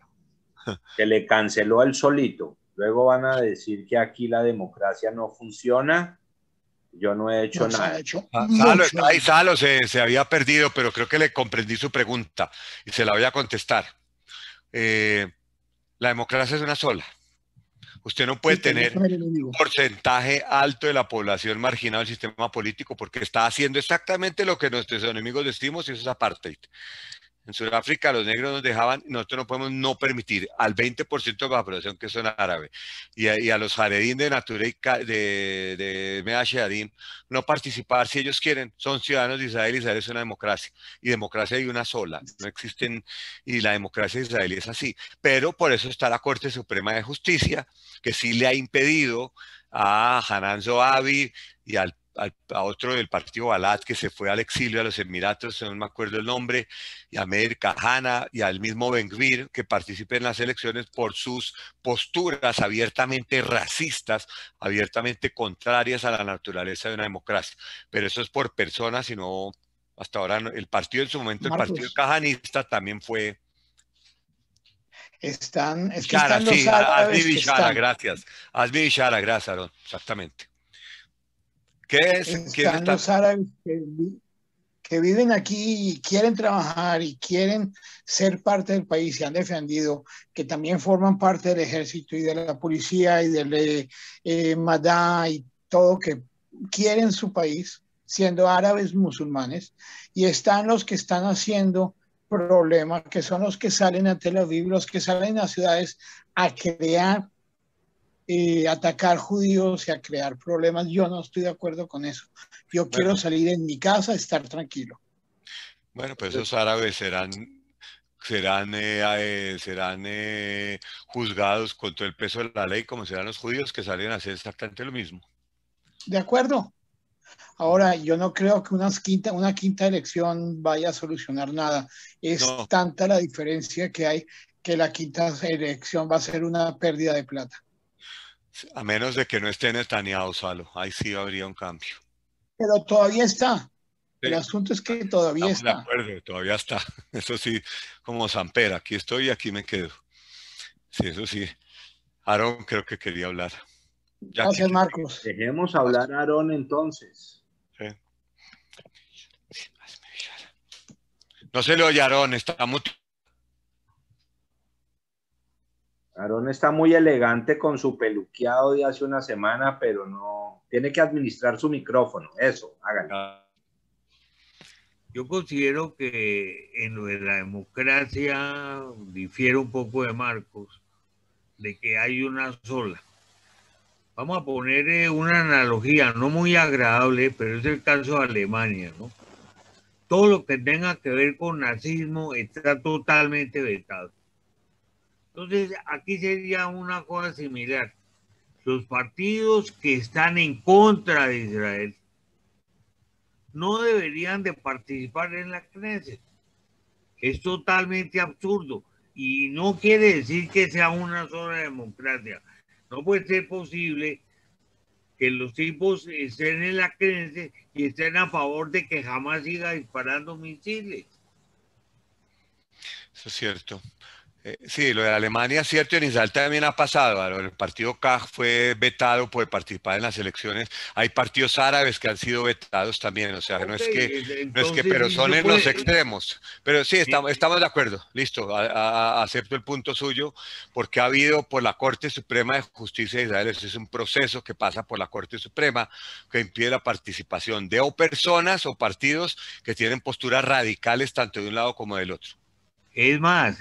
Se le canceló el solito. Luego van a decir que aquí la democracia no funciona. Yo no he hecho nada. Salo se había perdido, pero creo que le comprendí su pregunta y se la voy a contestar. La democracia es una sola. Usted no puede tener un porcentaje alto de la población marginada del sistema político porque está haciendo exactamente lo que nuestros enemigos decimos y eso es apartheid. En Sudáfrica los negros nos dejaban, nosotros no podemos no permitir al 20% de la población que son árabes y a los jaredín de Nature de Mea Shearim no participar si ellos quieren, son ciudadanos de Israel y Israel es una democracia y democracia hay una sola, no existen y la democracia israelí es así, pero por eso está la Corte Suprema de Justicia que sí le ha impedido a Hanan Zoabi y a otro del partido Balad que se fue al exilio a los Emiratos, no me acuerdo el nombre, y a Meir Kahana y al mismo Ben Gvir que participen en las elecciones por sus posturas abiertamente racistas, abiertamente contrarias a la naturaleza de una democracia. Pero eso es por personas y no, hasta ahora el partido en su momento, Marcos, el partido cajanista también fue... Están los sí, árabes Azmi Bishara, gracias. Azmi Bishara, gracias, Aaron, exactamente. ¿Qué es? Están los árabes que viven aquí y quieren trabajar y quieren ser parte del país y han defendido, que también forman parte del ejército y de la policía y del Madá y todo, que quieren su país, siendo árabes musulmanes, y están los que están haciendo problemas, que son los que salen a Tel Aviv, los que salen a ciudades a crear atacar judíos y a crear problemas. Yo no estoy de acuerdo con eso. Yo quiero salir en mi casa, estar tranquilo. Bueno, pues esos árabes serán juzgados con todo el peso de la ley, como serán los judíos que salen a hacer exactamente lo mismo. De acuerdo. Ahora, yo no creo que una quinta elección vaya a solucionar nada. Es tanta la diferencia que hay que la quinta elección va a ser una pérdida de plata. A menos de que no esté Netanyahu, Salo. Ahí sí habría un cambio. Pero todavía está. El asunto es que todavía está. De acuerdo, todavía está. Eso sí, como Samper, aquí estoy y aquí me quedo. Sí, eso sí. Aarón creo que quería hablar. Gracias, Marcos. Dejemos hablar a Aarón entonces. Sí. No se le oye, Aarón, está muy... Aarón está muy elegante con su peluqueado de hace una semana, pero no... Tiene que administrar su micrófono. Eso, háganlo. Yo considero que en lo de la democracia difiere un poco de Marcos, de que hay una sola. Vamos a poner una analogía no muy agradable, pero es el caso de Alemania, ¿no? Todo lo que tenga que ver con nazismo está totalmente vetado. Entonces, aquí sería una cosa similar. Los partidos que están en contra de Israel no deberían de participar en la Knesset. Es totalmente absurdo y no quiere decir que sea una sola democracia. No puede ser posible que los tipos estén en la creencia y estén a favor de que jamás siga disparando misiles. Eso es cierto. Sí, lo de Alemania es cierto, y en Israel también ha pasado. El partido CAJ fue vetado por participar en las elecciones. Hay partidos árabes que han sido vetados también, o sea, no es que, pero son en los extremos. Pero sí, estamos de acuerdo. Listo, acepto el punto suyo, porque ha habido por la Corte Suprema de Justicia de Israel, ese es un proceso que pasa por la Corte Suprema, que impide la participación de o personas o partidos que tienen posturas radicales tanto de un lado como del otro. Es más,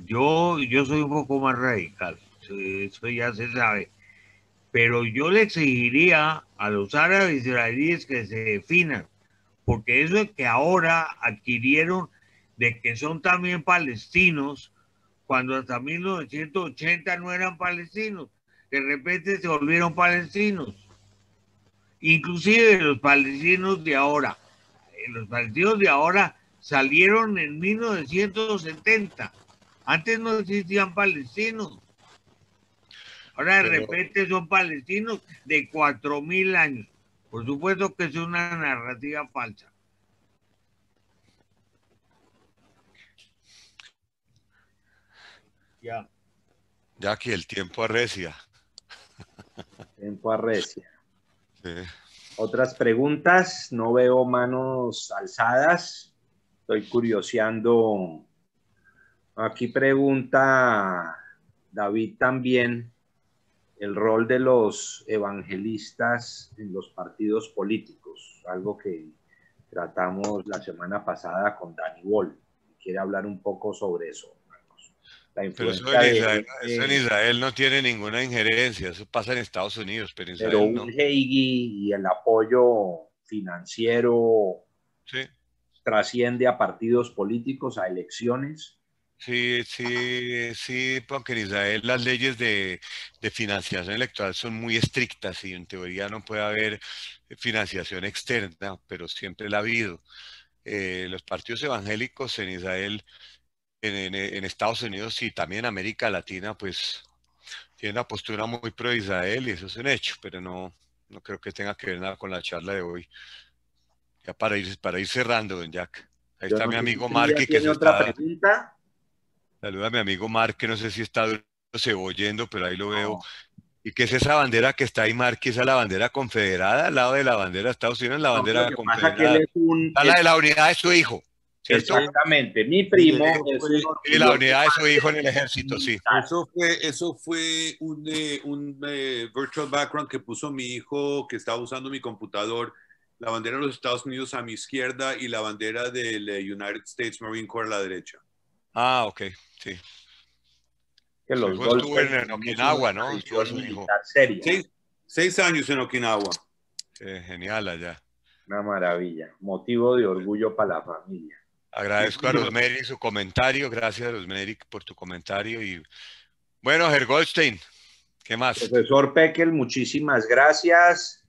yo soy un poco más radical, eso ya se sabe, pero yo le exigiría a los árabes israelíes que se definan, porque eso es que ahora adquirieron de que son también palestinos, cuando hasta 1980 no eran palestinos, de repente se volvieron palestinos, inclusive los palestinos de ahora, salieron en 1970. Antes no existían palestinos. Ahora de repente son palestinos de 4.000 años. Por supuesto que es una narrativa falsa. Ya. Ya que el tiempo arrecia. Tiempo arrecia. Sí. Otras preguntas. No veo manos alzadas. Estoy curioseando. Aquí pregunta David también el rol de los evangelistas en los partidos políticos, algo que tratamos la semana pasada con Danny Wall. Quiere hablar un poco sobre eso. La influencia eso en Israel no tiene ninguna injerencia, eso pasa en Estados Unidos, pero en Israel pero no. un Heigi y el apoyo financiero Sí. Trasciende a partidos políticos, a elecciones. Sí, porque en Israel las leyes de financiación electoral son muy estrictas y en teoría no puede haber financiación externa, pero siempre la ha habido. Los partidos evangélicos en Israel, en Estados Unidos y también en América Latina, pues tienen una postura muy pro Israel y eso es un hecho, pero no creo que tenga que ver nada con la charla de hoy. Ya para ir cerrando, don Jack. Ahí está mi amigo Marky, que ¿Tiene otra pregunta? Saluda a mi amigo Mark, que no sé si está cebollendo, pero ahí lo veo. ¿Y qué es esa bandera que está ahí, Mark? ¿Esa es la bandera confederada al lado de la bandera de Estados Unidos? La bandera confederada. La de la unidad de su hijo, ¿cierto? Exactamente. Mi primo y la unidad de su hijo en el ejército, sí. Eso fue un virtual background que puso mi hijo, que estaba usando mi computador. La bandera de los Estados Unidos a mi izquierda y la bandera del United States Marine Corps a la derecha. Ah, ok, sí. Que su hijo estuvo en Okinawa, ¿no? Su hijo. 6 años en Okinawa. Genial allá. Una maravilla. Motivo de orgullo para la familia. Agradezco a Rosemary su comentario. Gracias, Rosemary, por tu comentario. Y bueno, Herr Goldstein, ¿qué más? Profesor Peckel, muchísimas gracias.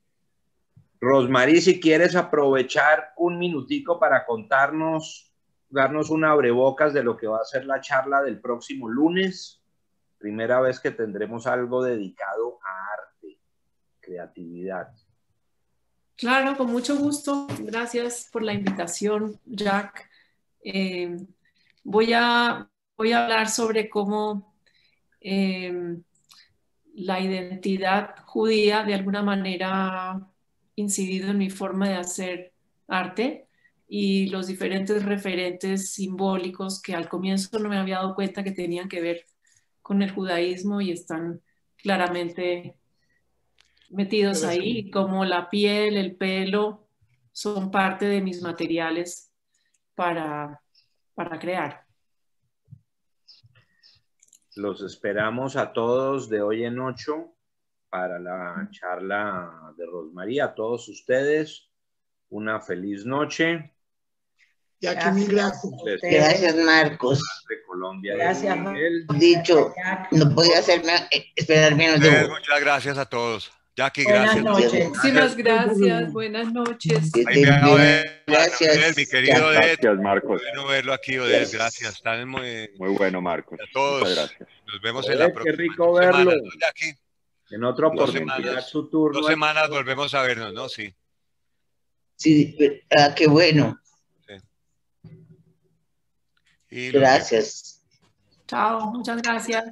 Rosmarie, si quieres aprovechar un minutico para darnos un abrebocas de lo que va a ser la charla del próximo lunes. Primera vez que tendremos algo dedicado a arte, creatividad. Claro, con mucho gusto. Gracias por la invitación, Jack. Voy a hablar sobre cómo la identidad judía de alguna manera incidido en mi forma de hacer arte y los diferentes referentes simbólicos que al comienzo no me había dado cuenta que tenían que ver con el judaísmo y están claramente metidos ahí, como la piel, el pelo, son parte de mis materiales para crear. Los esperamos a todos de hoy en 8 para la charla de Rosmarie. A todos ustedes, una feliz noche. Jackie, mil gracias. Gracias, Marcos. De Colombia. Gracias, Marcos. Dicho, no podía hacerme esperar menos de vos. Muchas gracias a todos. Jackie, Buenas gracias. noches. Muchísimas gracias. Buenas noches. Ay, vea, Oded, Gracias. mi querido Oded. Gracias, Marcos. Bueno verlo aquí, Oded. Gracias. Están muy bueno, Marcos. A todos. Muchas gracias. Nos vemos en la Qué próxima. rico verlo. Semanas, ¿no, Jackie? En otra 2 oportunidad, semanas. su turno. 2 semanas volvemos a vernos, ¿no? Sí. Sí, qué bueno. Sí. Y Gracias. Chao, muchas gracias.